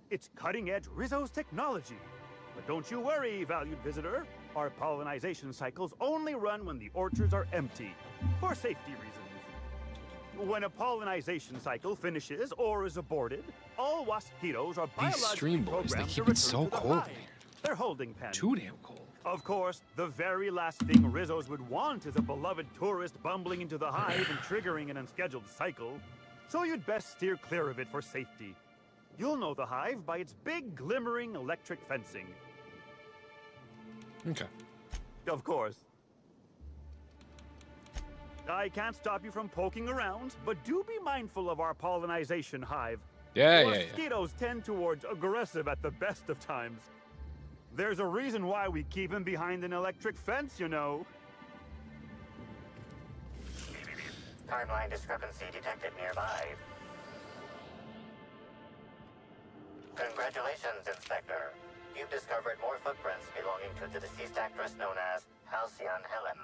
It's cutting-edge Rizzo's technology. But don't you worry, valued visitor. Our pollinization cycles only run when the orchards are empty, for safety reasons. When a pollinization cycle finishes or is aborted, all mosquitoes are These biologically stream boys, they programmed keep to it so return to the cold. hive, their holding pen. Too damn cold. Of course, the very last thing Rizzo's would want is a beloved tourist bumbling into the hive and triggering an unscheduled cycle. So you'd best steer clear of it for safety. You'll know the hive by its big, glimmering electric fencing. Okay. Of course. I can't stop you from poking around, but do be mindful of our pollinization hive. Yeah. Mosquitoes tend towards aggressive at the best of times. There's a reason why we keep him behind an electric fence, you know. Timeline discrepancy detected nearby. Congratulations, Inspector. You've discovered more footprints belonging to the deceased actress known as Halcyon Helen.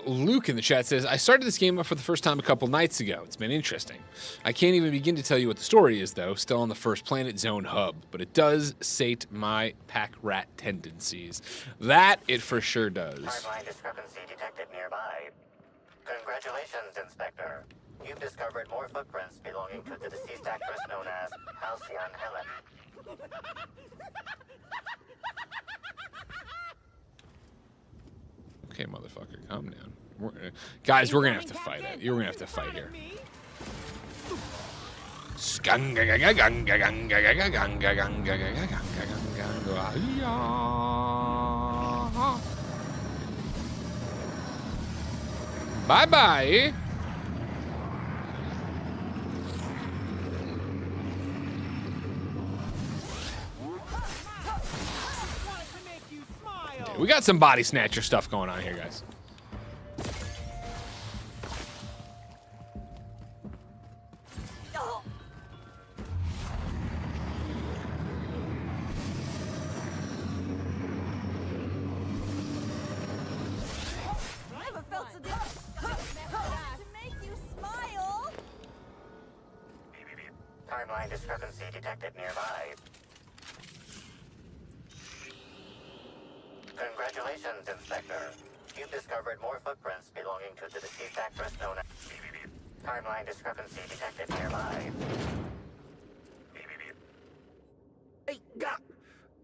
Luke in the chat says, I started this game up for the first time a couple nights ago. It's been interesting. I can't even begin to tell you what the story is, though, still on the first Planet Zone hub, but it does sate my pack rat tendencies. That it for sure does. Timeline discrepancy detected nearby. Congratulations, Inspector. You've discovered more footprints belonging to the deceased actress known as Halcyon Helen. Okay, motherfucker, calm down. Guys, we're gonna have to fight it. You're gonna have to fight here. Bye-bye. Okay, we got some body snatcher stuff going on here, guys. Timeline discrepancy detected nearby. Congratulations, Inspector. You've discovered more footprints belonging to the deceased actress known as... Timeline discrepancy detected nearby. Hey,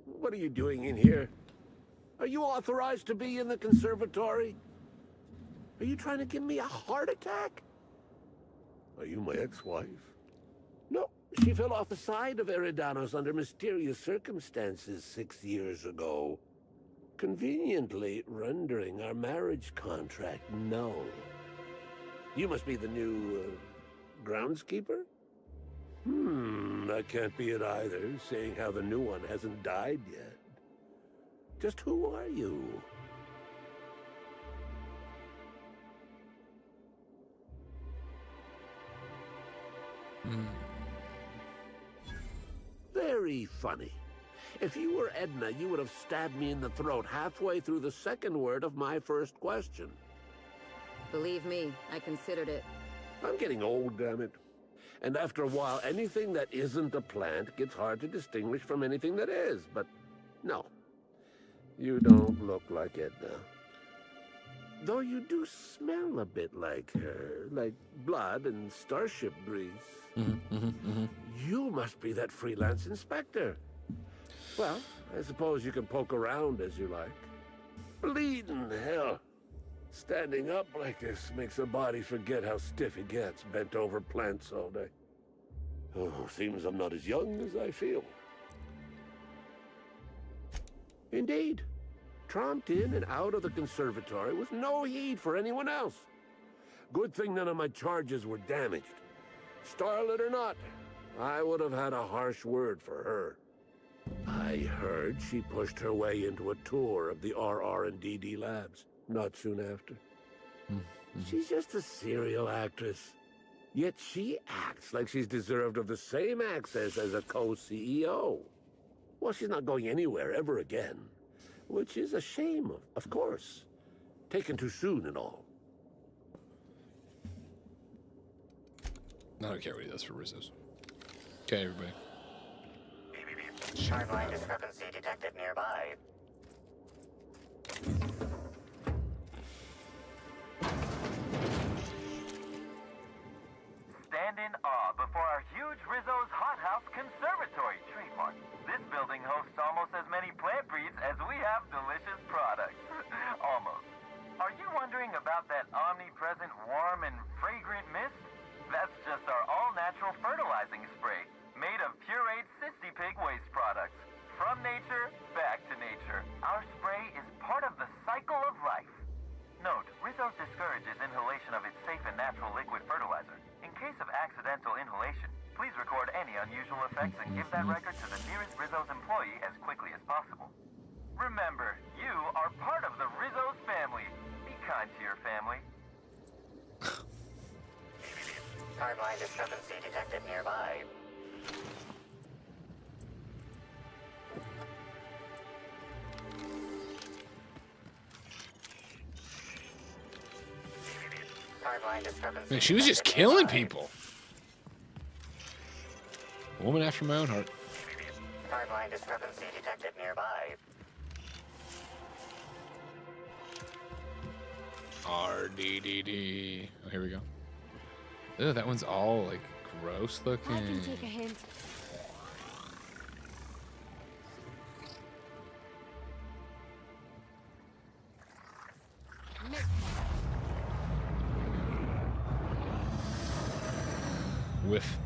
what are you doing in here? Are you authorized to be in the conservatory? Are you trying to give me a heart attack? Are you my ex-wife? No, she fell off the side of Eridanos under mysterious circumstances 6 years ago, conveniently rendering our marriage contract null. You must be the new, groundskeeper? That can't be it either, seeing how the new one hasn't died yet. Just who are you? Very funny. If you were Edna, you would have stabbed me in the throat halfway through the second word of my first question. Believe me, I considered it. I'm getting old, damn it. And after a while, anything that isn't a plant gets hard to distinguish from anything that is. But no, you don't look like Edna. Though you do smell a bit like her, like blood and starship grease. You must be that freelance inspector. Well, I suppose you can poke around as you like. Bleeding hell. Standing up like this makes a body forget how stiff it gets, bent over plants all day. Oh, seems I'm not as young as I feel. Indeed. Tromped in and out of the conservatory with no heed for anyone else. Good thing none of my charges were damaged. Starlet or not, I would have had a harsh word for her. I heard she pushed her way into a tour of the RR&DD labs not soon after. She's just a serial actress. Yet she acts like she's deserved of the same access as a co-CEO. Well, she's not going anywhere ever again. Which is a shame, of course. Taken too soon and all. I don't care what he does for Rizzo's. Okay, everybody. Timeline discrepancy detected nearby. Stand in awe before our huge Rizzo's Hothouse Conservatory trademark. This building hosts almost as many plant breeds as we have delicious products. Almost. Are you wondering about that omnipresent warm and fragrant mist? That's just our all-natural fertilizing spray, made of pureed Sissy Pig waste products. From nature, back to nature. Our spray is part of the cycle of life. Note, Rizzo's discourages inhalation of its safe and natural liquid fertilizer. In case of accidental inhalation, please record any unusual effects and give that record to the nearest Rizzo's employee as quickly as possible. Remember, you are part of the Rizzo's family. Be kind to your family. Timeline discrepancy detected nearby. Timeline discrepancy. Man, she was just killing people. A woman after my own heart. Timeline discrepancy detected nearby. RDDD. Oh, here we go. Ugh, that one's all like gross looking. I can take a hint. Whiff.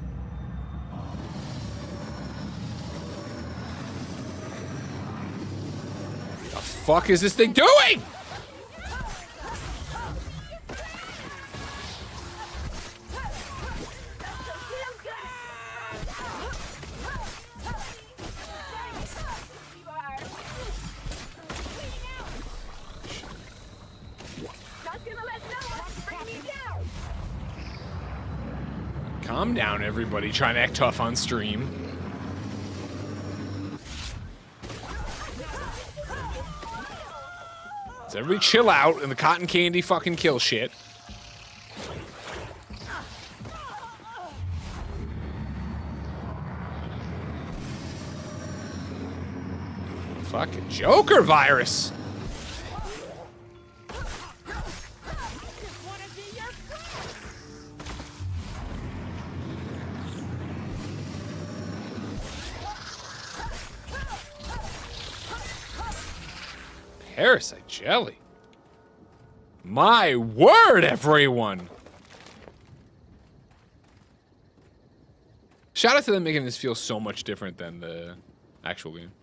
The fuck is this thing doing? Calm down, everybody. Trying to act tough on stream. So everybody chill out and the cotton candy fucking kill shit. Fucking Joker virus. Parasite jelly. My word, everyone. Shout out to them making this feel so much different than the actual game.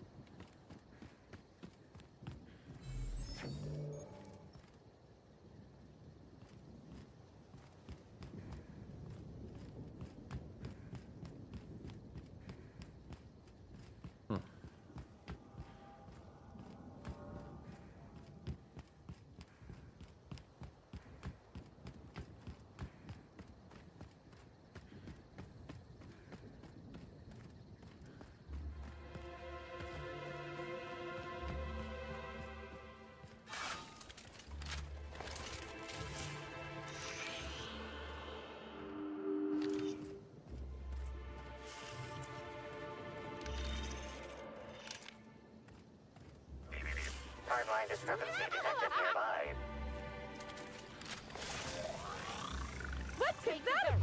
Timeline discrepancy detected nearby. Let's get that.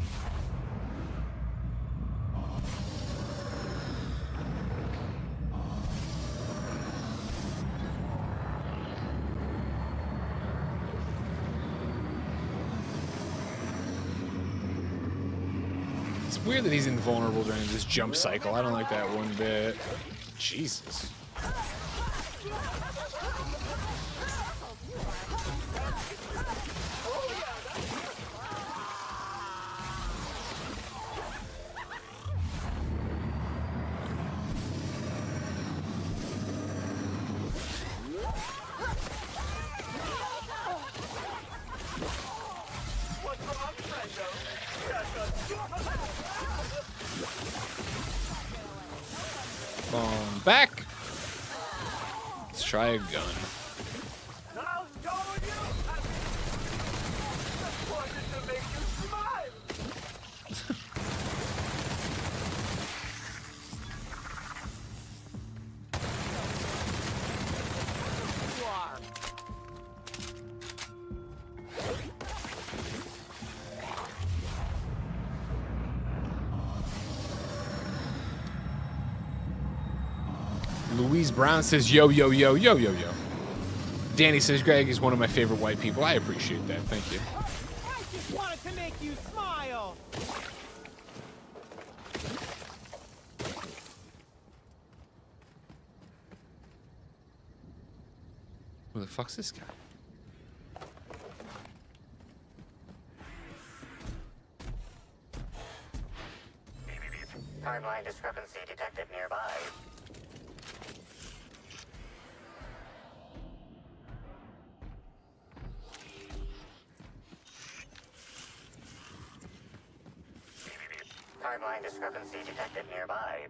It's weird that he's invulnerable during this jump cycle. I don't like that one bit. Jesus. Phone back. Let's try a gun. Louise Brown says, yo, yo, yo, yo, yo, yo. Danny says, Greg is one of my favorite white people. I appreciate that. Thank you. I just wanted to make you smile. Who the fuck's this guy? Timeline discrepancy detected nearby. Timeline discrepancy detected nearby.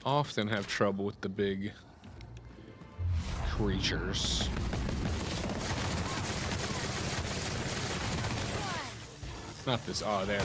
Often have trouble with the big creatures. Not this. Oh, there.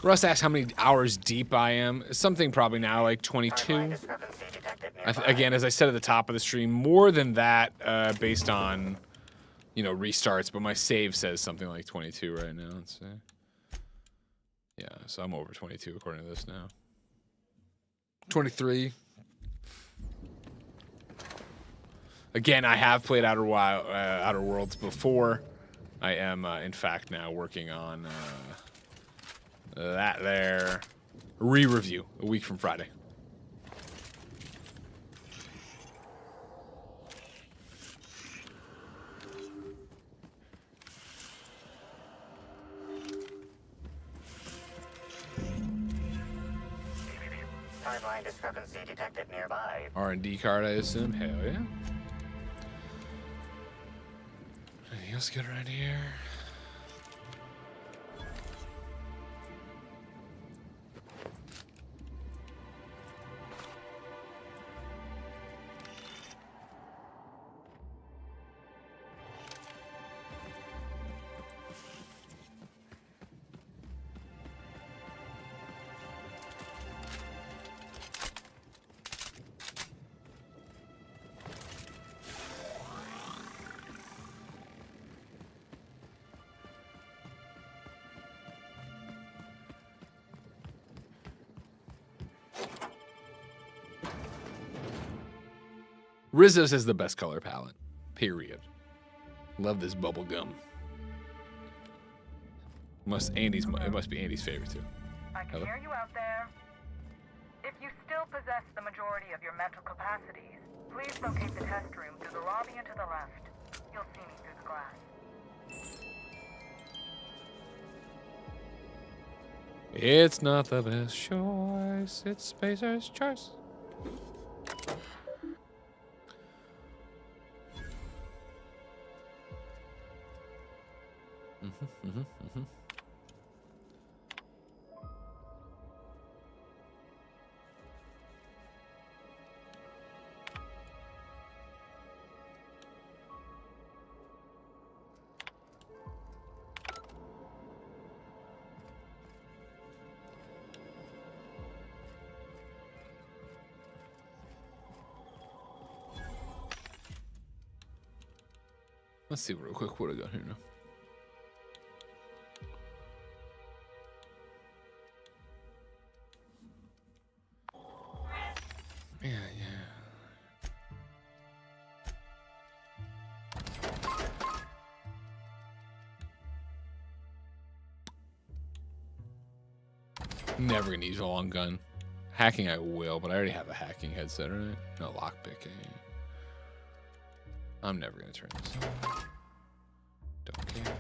Russ asks how many hours deep I am. Something probably now like 22. Again, as I said at the top of the stream, more than that based on, you know, restarts. But my save says something like 22 right now. Let's see. Yeah, so I'm over 22 according to this now. 23. Again, I have played Outer Worlds before. I am, in fact, now working on that there re-review a week from Friday. Timeline discrepancy detected nearby. R&D card, I assume. Hell yeah. Anything else good around here? Rizzo's has the best color palette. Period. Love this bubble gum. It must be Andy's favorite too. I can hear you out there. If you still possess the majority of your mental capacities, please locate the test room through the lobby and to the left. You'll see me through the glass. It's not the best choice. It's Spacer's choice. Let's see real quick what I got here now. Yeah. Never gonna use a long gun. Hacking I will, but I already have a hacking headset, right? No lockpicking. I'm never gonna turn this on. Don't care.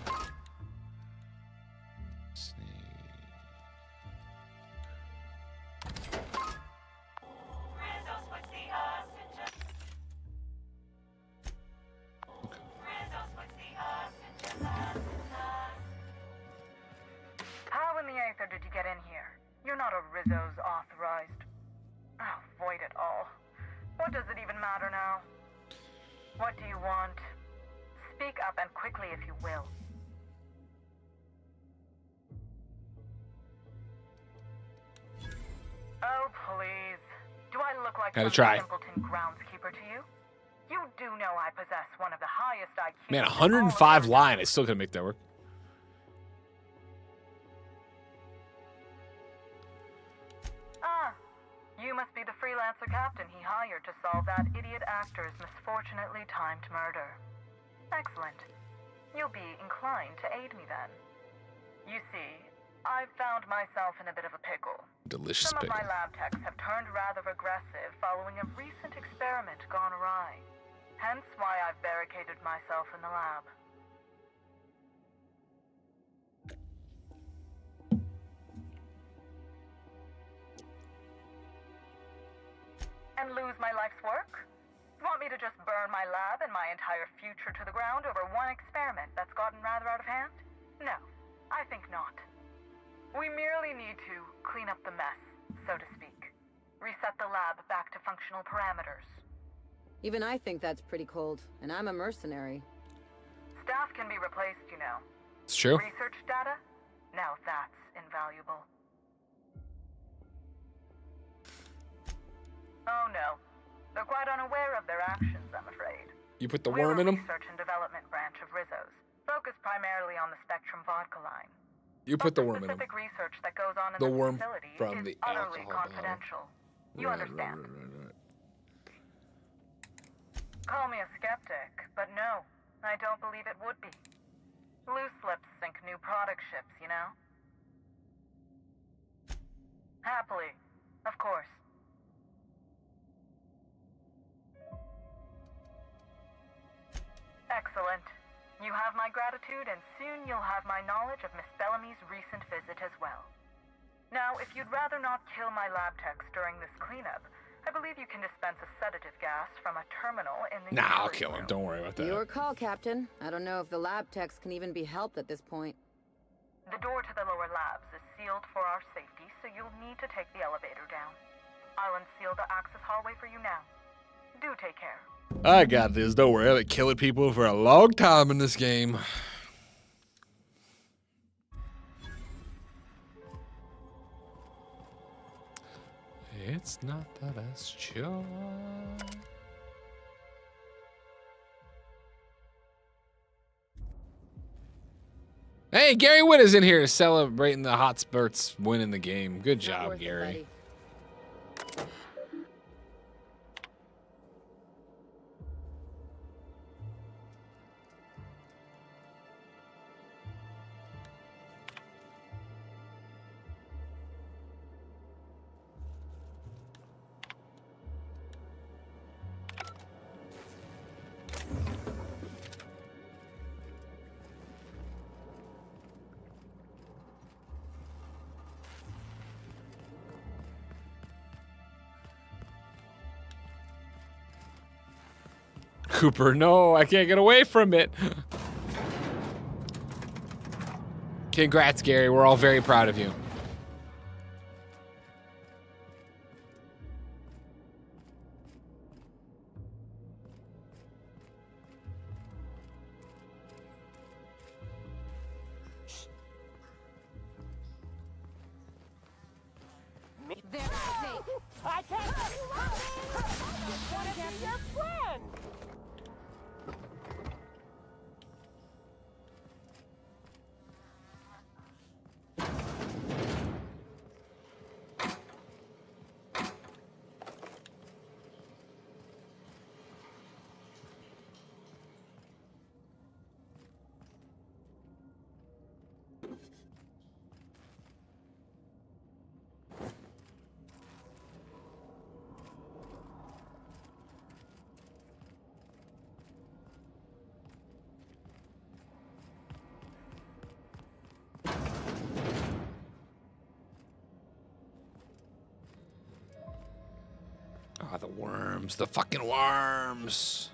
Sneak. How in the aether did you get in here? You're not a Rizzo's authorized. Oh, void it all. What does it even matter now? What do you want? Speak up and quickly if you will. Oh, please. Do I look like Gotta some try. simpleton groundskeeper to you? You do know I possess one of the highest IQs. Man, 105 line. I still couldn't make that work. Ah, you must be the freelancer captain he hired to solve that idiot actor's misfortunately timed murder. Excellent. You'll be inclined to aid me then. You see, I've found myself in a bit of a pickle. Delicious Some of pickle. my lab techs have turned rather aggressive following a recent experiment gone awry. Hence why I've barricaded myself in the lab. And lose my life's work? Want me to just burn my lab and my entire future to the ground over one experiment that's gotten rather out of hand? No, I think not. We merely need to clean up the mess, so to speak. Reset the lab back to functional parameters. Even I think that's pretty cold, and I'm a mercenary. Staff can be replaced, you know. It's true. Research data? Now that's invaluable. Oh no. They're quite unaware of their actions, I'm afraid. You put the We're worm a in them? research and development branch of Rizzo's, focused primarily on the Spectrum vodka line. You put the worm in them. Specific research that goes on in The this worm facility from is the utterly alcohol confidential. You Right, understand? right. Call me a skeptic, but no, I don't believe it would be. exotic ships, you know? Happily, of course. Excellent. You have my gratitude, and soon you'll have my knowledge of Miss Bellamy's recent visit as well. Now, if you'd rather not kill my lab techs during this cleanup, I believe you can dispense a sedative gas from a terminal in the... Nah, I'll kill him. Don't worry about that. Your call, Captain. I don't know if the lab techs can even be helped at this point. The door to the lower labs is sealed for our safety, so you'll need to take the elevator down. I'll unseal the access hallway for you now. Do take care. I got this. Don't worry. I've been killing people for a long time in this game. It's not the best choice. Hey, Gary Witt is in here celebrating the Hotspurs winning the game. Good job, Gary. Cooper, no, I can't get away from it. Congrats, Gary. We're all very proud of you. I can't What is your plan? Ah, the worms. The fucking worms.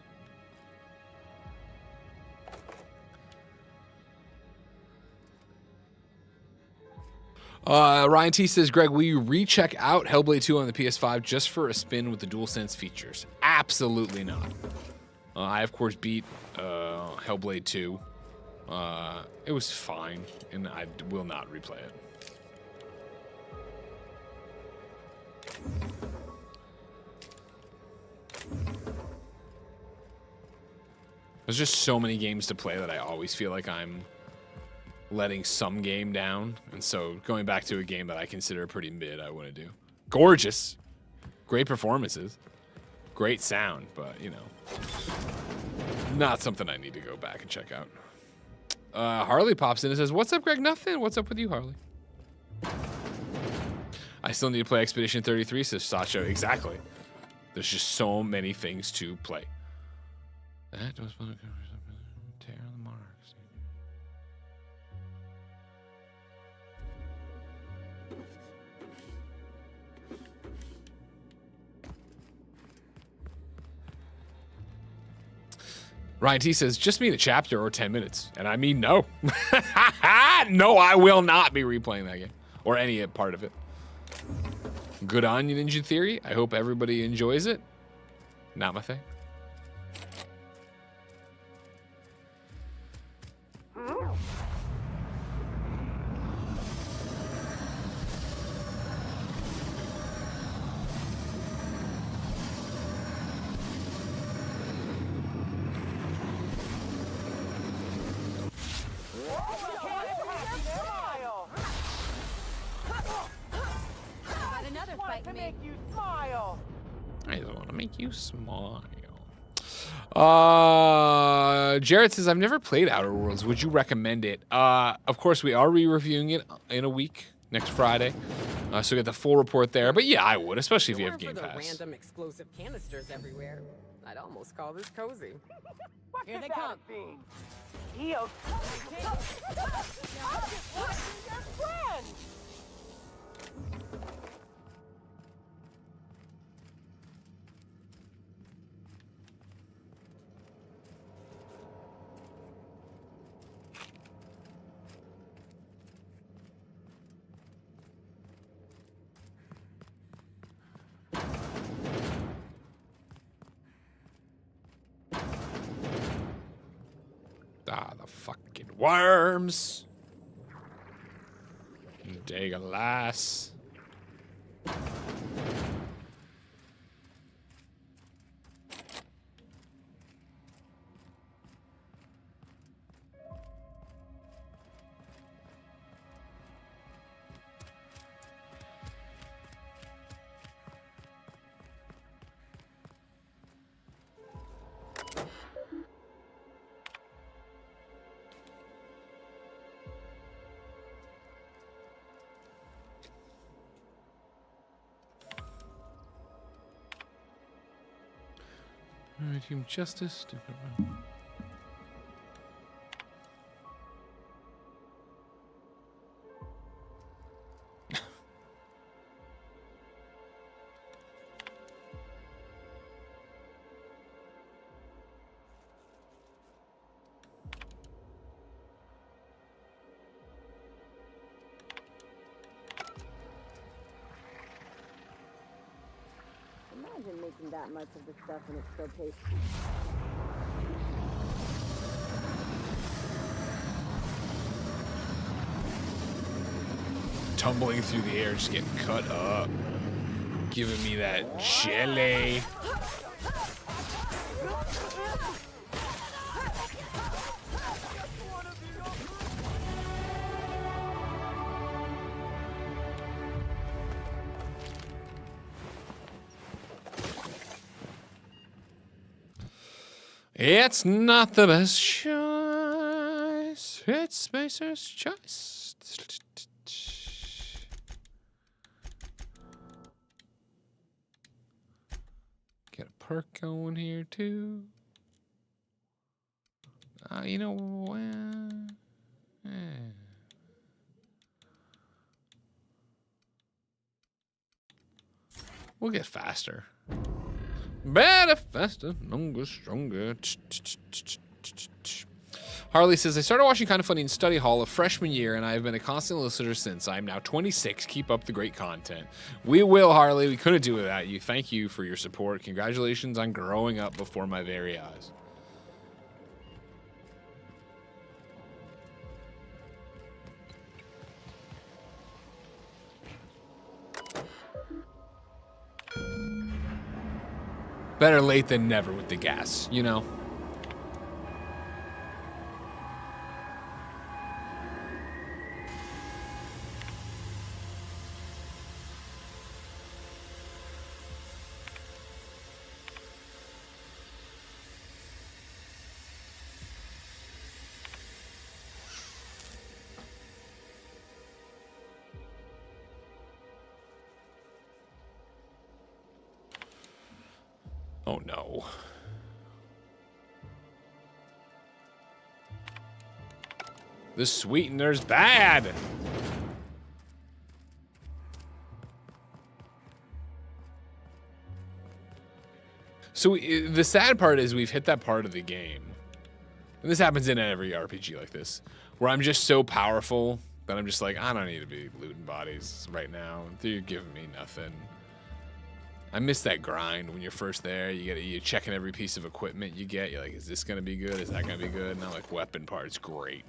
Ryan T says, Greg, will you recheck out Hellblade 2 on the PS5 just for a spin with the DualSense features? Absolutely not. I, of course, beat Hellblade 2. It was fine, and I will not replay it. There's just so many games to play that I always feel like I'm letting some game down. And so going back to a game that I consider pretty mid, I want to do. Gorgeous. Great performances. Great sound, but, you know, not something I need to go back and check out. Harley pops in and says, what's up, Greg? Nothing. What's up with you, Harley? I still need to play Expedition 33, says Sacho. Exactly. There's just so many things to play. That was one of the tear the marks. Ryan T says, just mean a chapter or 10 minutes. And I mean, no. No, I will not be replaying that game. Or any part of it. Good on you, Ninja Theory. I hope everybody enjoys it. Not my thing. Make you smile. I don't want to make you smile. Jared says, I've never played Outer Worlds. Would you recommend it? Of course, we are re-reviewing it in a week, next Friday. So get the full report there. But yeah, I would, especially if you have Game For the Pass. random explosive canisters everywhere, I'd almost call this cozy. Here they come. Eos. Ah, the fucking worms. Dagolas. Alright, Team Justice. Imagine making that much of the stuff and it still tastes. Tumbling through the air, just getting cut up. Giving me that jelly. It's not the best choice. It's Spacer's choice. Get a perk going here too. You know what? We'll get faster. Better, faster, longer, stronger. Harley says, I started watching Kind of Funny in study hall of freshman year, and I have been a constant listener since. I am now 26. Keep up the great content. We will, Harley. We couldn't do without you. Thank you for your support. Congratulations on growing up before my very eyes. Better late than never with the gas, you know? Oh no. The sweetener's bad. So the sad part is we've hit that part of the game. And this happens in every RPG like this, where I'm just so powerful that I'm just like, I don't need to be looting bodies right now. You're giving me nothing. I miss that grind when you're first there. You're checking every piece of equipment you get. You're like, is this gonna be good? Is that gonna be good? And I'm like, weapon parts, great.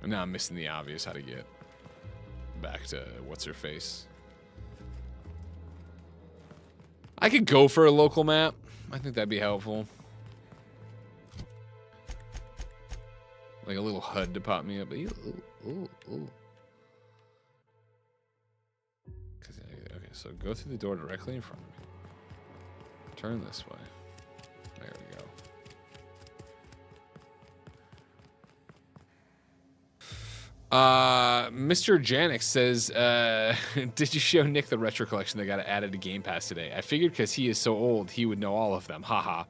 And now I'm missing the obvious how to get back to what's her face. I could go for a local map. I think that'd be helpful. Like a little HUD to pop me up. Ooh. Okay, so go through the door directly in front of me. Turn this way. There we go. Mr. Janix says, did you show Nick the retro collection that got added to Game Pass today? I figured because he is so old, he would know all of them. Haha.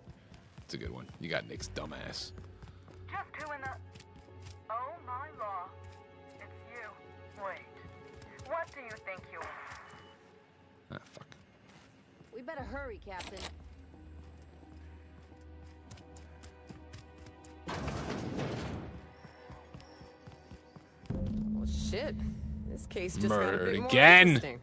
It's a good one. You got Nick's dumbass. Just who in the... Oh my law. It's you. Wait. What do you think you are? Ah, fuck. We better hurry, Captain. Well, shit. This case just Murdered got a bit more again. interesting.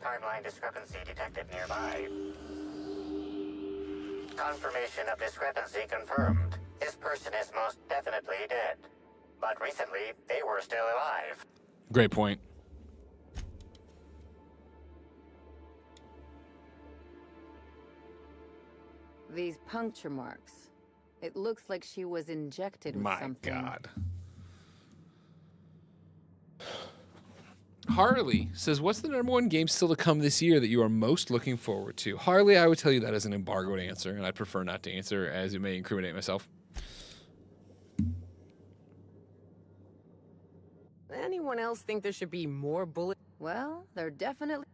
Timeline discrepancy detected nearby. Confirmation of discrepancy confirmed. This person is most definitely dead. But recently, they were still alive. Great point. These puncture marks. It looks like she was injected with My something. God. Harley says, what's the #1 game still to come this year that you are most looking forward to? Harley, I would tell you that as an embargoed answer, and I prefer not to answer as it may incriminate myself. Anyone else think there should be more bullet? Well, they're definitely...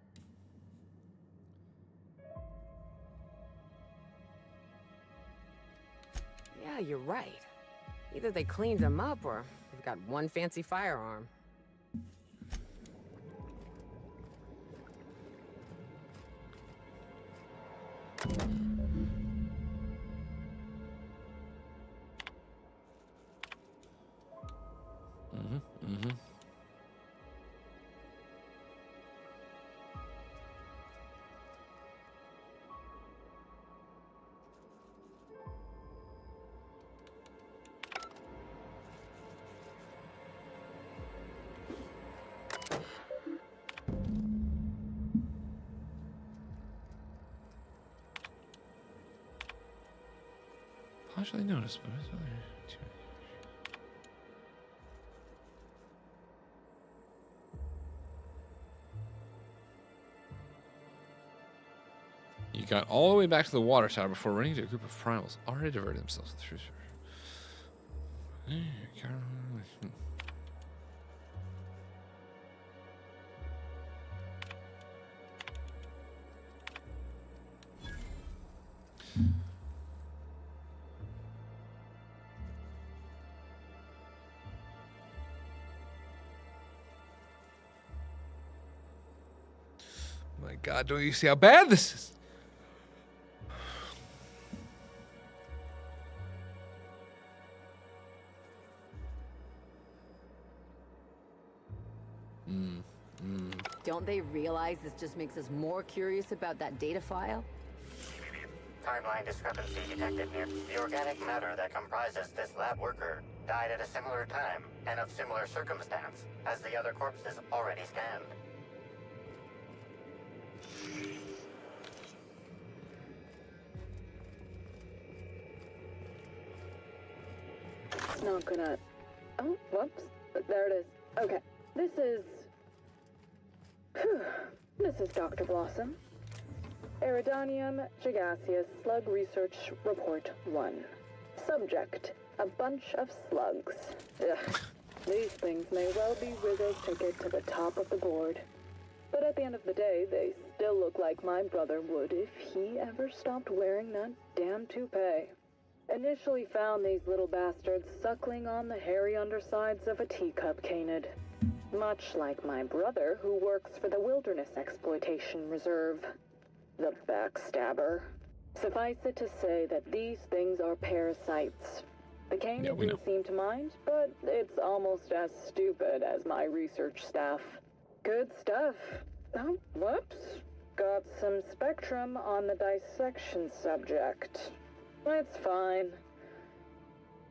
Yeah, you're right. Either they cleaned them up or they've got one fancy firearm. Partially noticed, but it's only... You got all the way back to the water tower before running into a group of primals already diverted themselves through. My God, don't you see how bad this is? Don't they realize this just makes us more curious about that data file? Timeline discrepancy detected near. The organic matter that comprises this lab worker died at a similar time and of similar circumstance as the other corpses already scanned. It's not gonna... Oh, whoops. There it is. Okay. This is... This is Dr. Blossom. Eridanium gigaseous slug research report 1. Subject, a bunch of slugs. Ugh. These things may well be Rizzo's ticket to the top of the board. But at the end of the day, they still look like my brother would if he ever stopped wearing that damn toupee. Initially found these little bastards suckling on the hairy undersides of a teacup canid. Much like my brother, who works for the Wilderness Exploitation Reserve. The backstabber. Suffice it to say that these things are parasites. The canid didn't seem to mind, but it's almost as stupid as my research staff. Good stuff. Oh, whoops. Got some spectrum on the dissection subject. That's fine.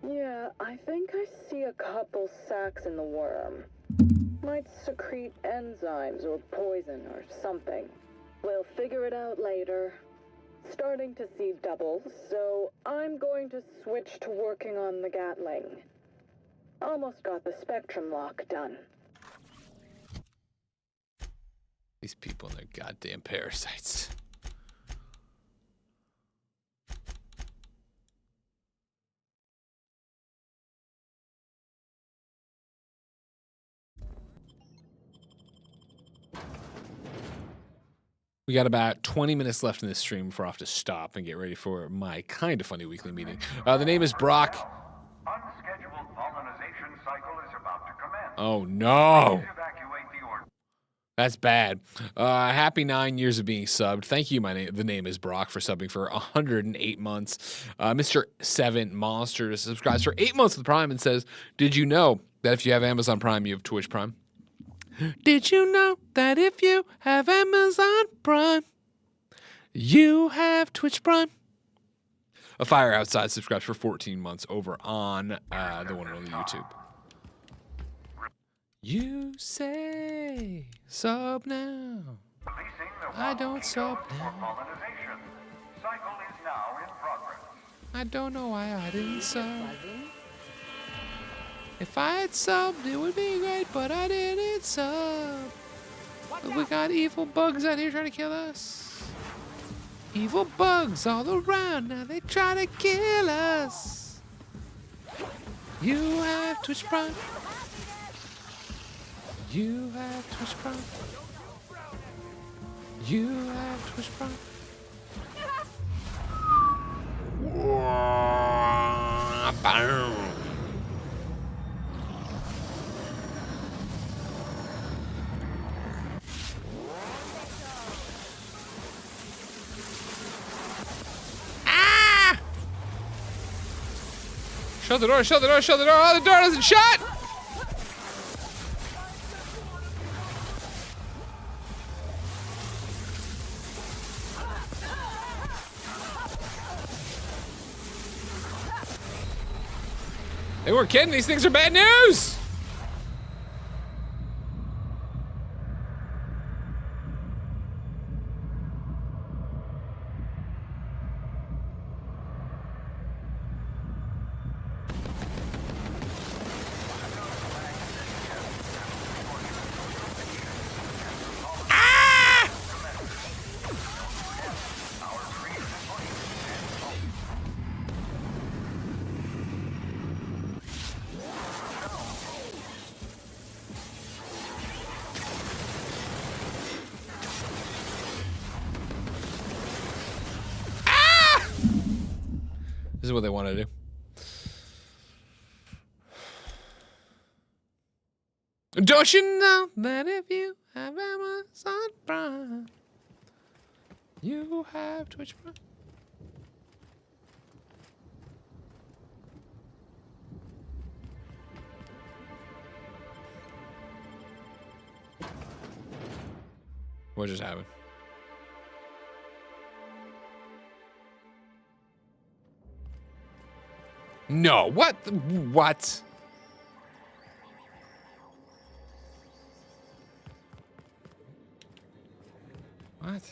Yeah, I think I see a couple sacs in the worm. Might secrete enzymes or poison or something. We'll figure it out later. Starting to see doubles, so I'm going to switch to working on the Gatling. Almost got the spectrum lock done. These people and their goddamn parasites. We got about 20 minutes left in this stream before I have to stop and get ready for my kind of funny weekly meeting. The name is Brock. Unscheduled pollination cycle is about to commence. Oh, no. Please evacuate the order. That's bad. Happy 9 years of being subbed. Thank you. The name is Brock for subbing for 108 months. Mr. 7 Monster subscribes for 8 months with Prime and says, did you know that if you have Amazon Prime, you have Twitch Prime? Did you know that if you have Amazon Prime, you have Twitch Prime? A Fire Outside subscribes for 14 months over on the one and only YouTube. You say sub now. I don't sub now. Pollination cycle is now in progress. I don't know why I didn't sub. If I had subbed, it would be great, but I didn't sub. But we got evil bugs out here trying to kill us. Evil bugs all around, now they try to kill us. You have Twitch Prime. You have Twitch Prime. You have Twitch Prime. Boom. Shut the door, shut the door, shut the door. Oh, the door doesn't shut! They weren't kidding. These things are bad news! This is what they want to do. Don't you know that if you have Amazon Prime, you have Twitch Prime? What just happened? No, what? What? What?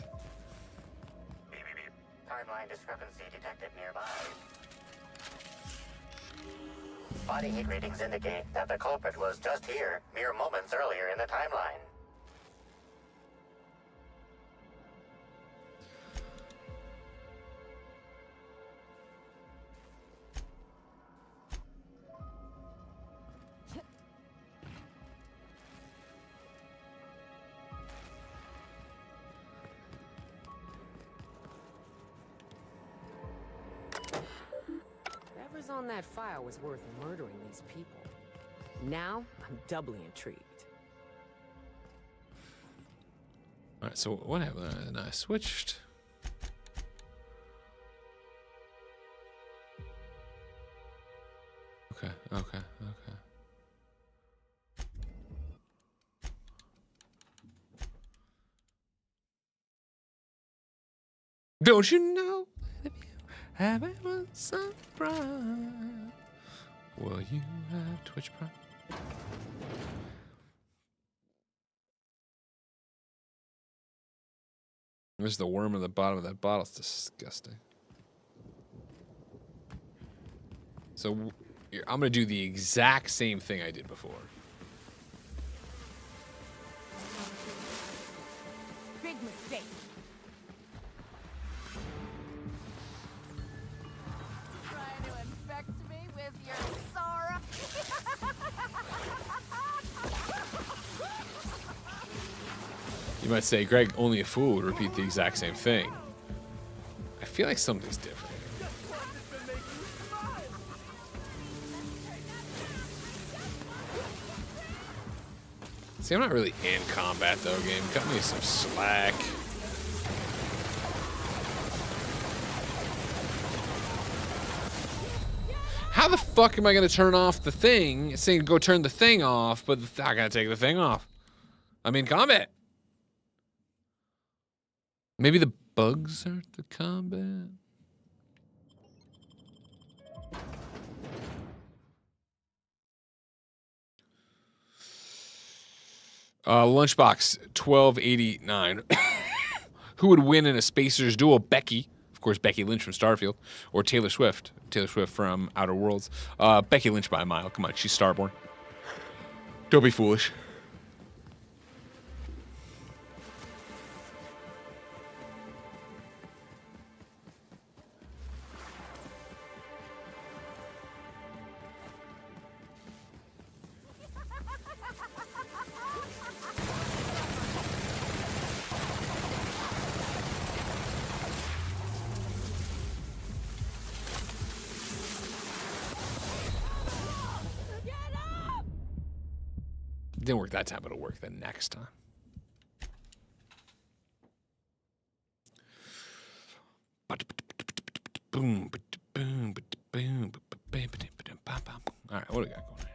Timeline discrepancy detected nearby. Body heat readings indicate that the culprit was just here, mere moments earlier in the timeline. Whatever's on that file was worth murdering these people. Now, I'm doubly intrigued. All right, so what happened? And I switched. Okay, okay, okay. Don't you know that if you have Amazon Prime, will you have Twitch Prime? There's the worm at the bottom of that bottle. It's disgusting. So I'm going to do the exact same thing I did before. Big mistake. Trying to infect me with your sorrow. You might say, Greg, only a fool would repeat the exact same thing. I feel like something's different. See, I'm not really in combat, though, game. Cut me some slack. How the fuck am I going to turn off the thing? It's saying go turn the thing off, but I got to take the thing off. I'm in combat. Maybe the bugs are the combat? Lunchbox 1289. Who would win in a Spacers duel? Becky. Of course, Becky Lynch from Starfield. Or Taylor Swift. Taylor Swift from Outer Worlds. Becky Lynch by a mile. Come on, she's Starborn. Don't be foolish. Didn't work that time, but it'll work the next time. Boom, boom, boom, all right, what do we got going on?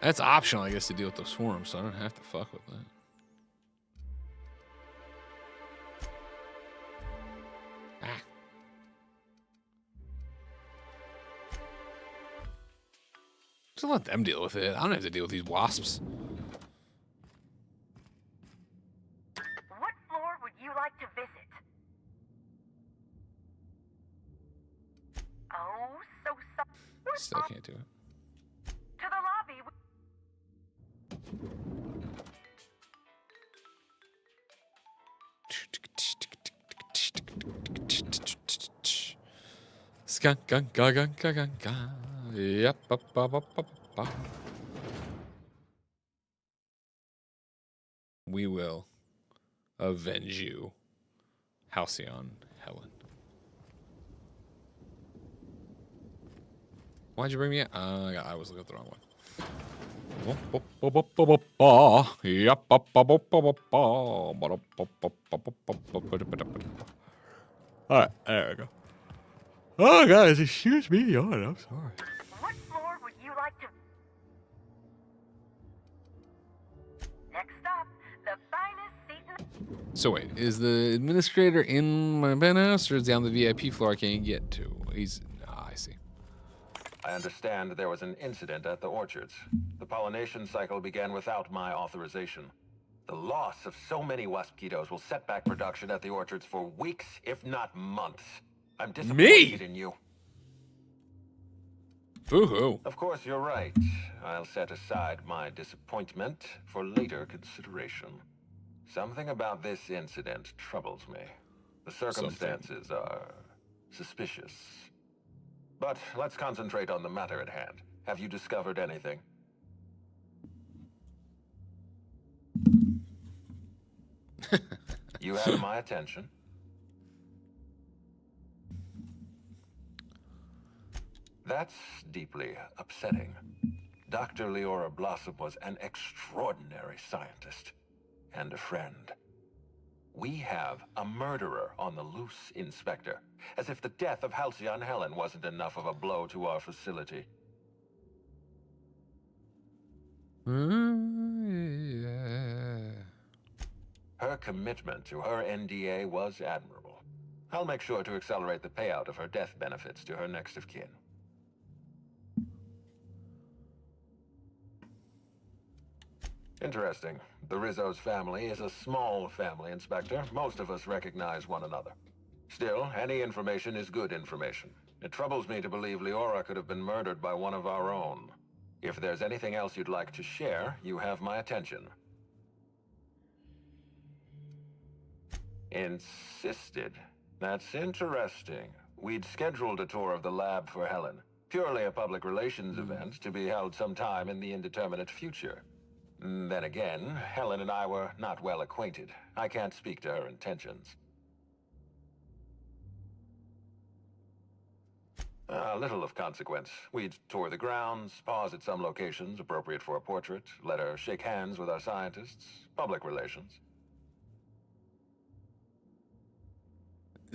That's optional, I guess, to deal with those swarms, so I don't have to fuck with that. Ah. Just let them deal with it. I don't have to deal with these wasps. What floor would you like to visit? Oh, so. Still can't do it. To the lobby. Yep. We will avenge you, Halcyon Helen. Why'd you bring me up? I was looking at the wrong one. All right, there we go. Oh, guys, excuse me, yawn. I'm sorry. What floor would you like to? Next up, the finest seat in. So wait, is the administrator in my penthouse or is he on the VIP floor I can't get to? He's. I see. I understand there was an incident at the orchards. The pollination cycle began without my authorization. The loss of so many waspitos will set back production at the orchards for weeks, if not months. I'm disappointed in you. Boo-hoo. Of course, you're right. I'll set aside my disappointment for later consideration. Something about this incident troubles me. The circumstances are suspicious. But let's concentrate on the matter at hand. Have you discovered anything? You have my attention. That's deeply upsetting. Dr. Leora Blossom was an extraordinary scientist and a friend. We have a murderer on the loose, Inspector. As if the death of Halcyon Helen wasn't enough of a blow to our facility. Her commitment to her NDA was admirable. I'll make sure to accelerate the payout of her death benefits to her next of kin. Interesting. The Rizzo's family is a small family, Inspector. Most of us recognize one another. Still, any information is good information. It troubles me to believe Leora could have been murdered by one of our own. If there's anything else you'd like to share, you have my attention. Insisted. That's interesting. We'd scheduled a tour of the lab for Helen. Purely a public relations event to be held sometime in the indeterminate future. Then again, Helen and I were not well acquainted. I can't speak to her intentions. Little of consequence. We'd tour the grounds, pause at some locations appropriate for a portrait, let her shake hands with our scientists. Public relations.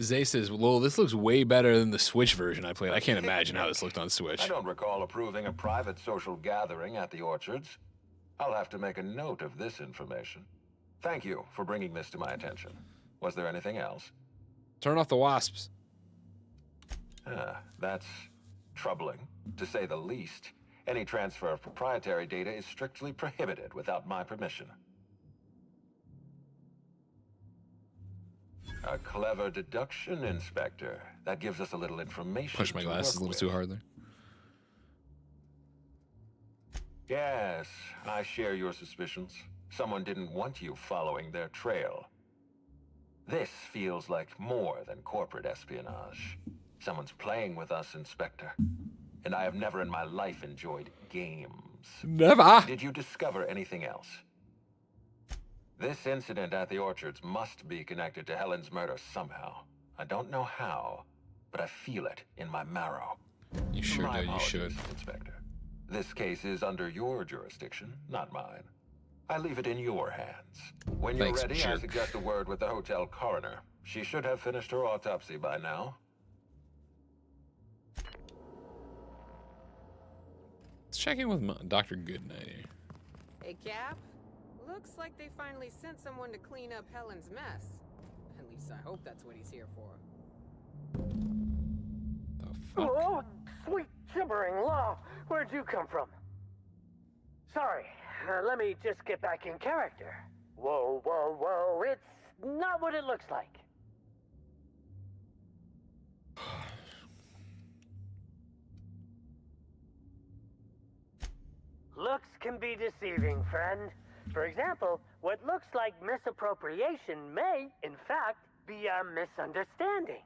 Zay says, "Lol, this looks way better than the Switch version I played. I can't imagine how this looked on Switch." I don't recall approving a private social gathering at the orchards. I'll have to make a note of this information. Thank you for bringing this to my attention. Was there anything else? Turn off the wasps. That's troubling, to say the least. Any transfer of proprietary data is strictly prohibited without my permission. A clever deduction, Inspector. That gives us a little information. Push my glasses a little too hard there. Yes, I share your suspicions. Someone didn't want you following their trail. This feels like more than corporate espionage. Someone's playing with us, Inspector. And I have never in my life enjoyed games. Never. Did you discover anything else? This incident at the orchards must be connected to Helen's murder somehow. I don't know how, but I feel it in my marrow. You sure do, you should. Inspector. This case is under your jurisdiction, not mine. I leave it in your hands. When you're ready, I suggest a word with the hotel coroner. She should have finished her autopsy by now. Let's check in with Dr. Goodnight here. Hey, Cap. Looks like they finally sent someone to clean up Helen's mess. At least I hope that's what he's here for. The fuck? Oh, sweet gibbering law! Where'd you come from? Sorry, let me just get back in character. Whoa, whoa, whoa, it's not what it looks like. Looks can be deceiving, friend. For example, what looks like misappropriation may, in fact, be a misunderstanding.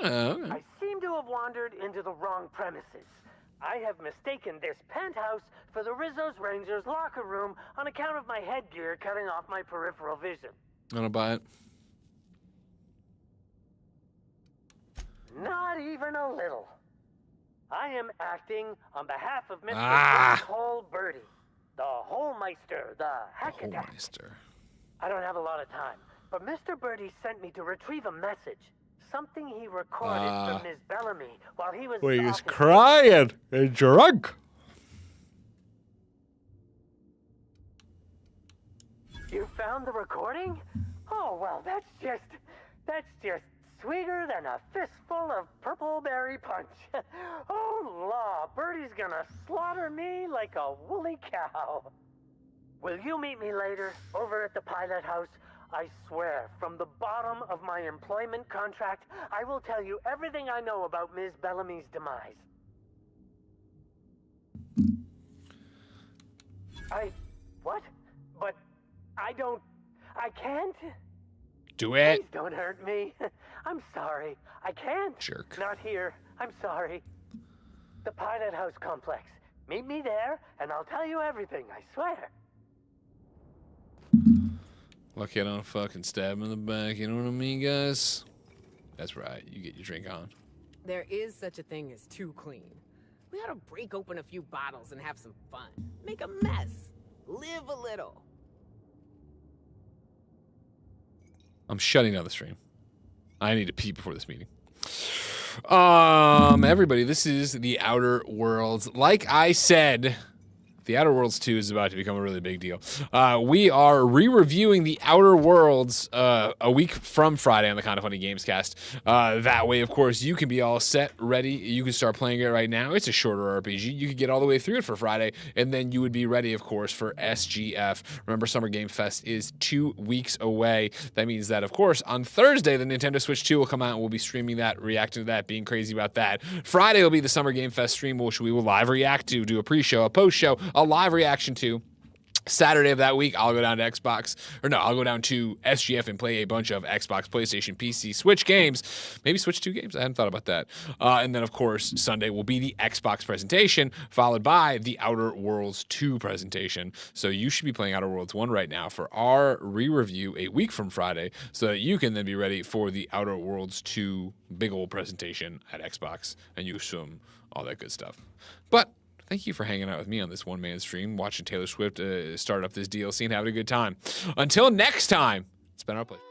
I seem to have wandered into the wrong premises. I have mistaken this penthouse for the Rizzo's Rangers locker room on account of my headgear cutting off my peripheral vision. I don't buy it. Not even a little. I am acting on behalf of Mr. Hole Birdie, the Holmeister, the Hackaday. I don't have a lot of time, but Mr. Birdie sent me to retrieve a message. Something he recorded from Ms. Bellamy while he was Well, he was off in- crying and drunk. You found the recording? Oh, well, that's just sweeter than a fistful of purple berry punch. Oh, law, Birdie's gonna slaughter me like a woolly cow. Will you meet me later over at the pilot house? I swear, from the bottom of my employment contract, I will tell you everything I know about Ms. Bellamy's demise. What? But I can't? Do it. Please don't hurt me. I'm sorry. I can't. Jerk. Not here. I'm sorry. The pilot house complex. Meet me there, and I'll tell you everything, I swear. Lucky I don't fucking stab him in the back, you know what I mean, guys? That's right, you get your drink on. There is such a thing as too clean. We ought to break open a few bottles and have some fun. Make a mess. Live a little. I'm shutting down the stream. I need to pee before this meeting. Everybody, this is The Outer Worlds. Like I said, The Outer Worlds 2 is about to become a really big deal. We are re-reviewing The Outer Worlds a week from Friday on the Kinda Funny Games Cast. That way, of course, you can be all set, ready. You can start playing it right now. It's a shorter RPG. You could get all the way through it for Friday, and then you would be ready, of course, for SGF. Remember, Summer Game Fest is 2 weeks away. That means that, of course, on Thursday, the Nintendo Switch 2 will come out, and we'll be streaming that, reacting to that, being crazy about that. Friday will be the Summer Game Fest stream, which we will live react to, do a pre-show, a post-show, a live reaction to. Saturday of that week, I'll go down to I'll go down to SGF and play a bunch of Xbox, PlayStation, PC, Switch games. Maybe Switch 2 games. I hadn't thought about that. And then, of course, Sunday will be the Xbox presentation, followed by the Outer Worlds 2 presentation. So you should be playing Outer Worlds 1 right now for our re-review a week from Friday, so that you can then be ready for the Outer Worlds 2 big old presentation at Xbox, and you assume all that good stuff. But thank you for hanging out with me on this one-man stream, watching Taylor Swift start up this DLC and having a good time. Until next time, it's been our pleasure.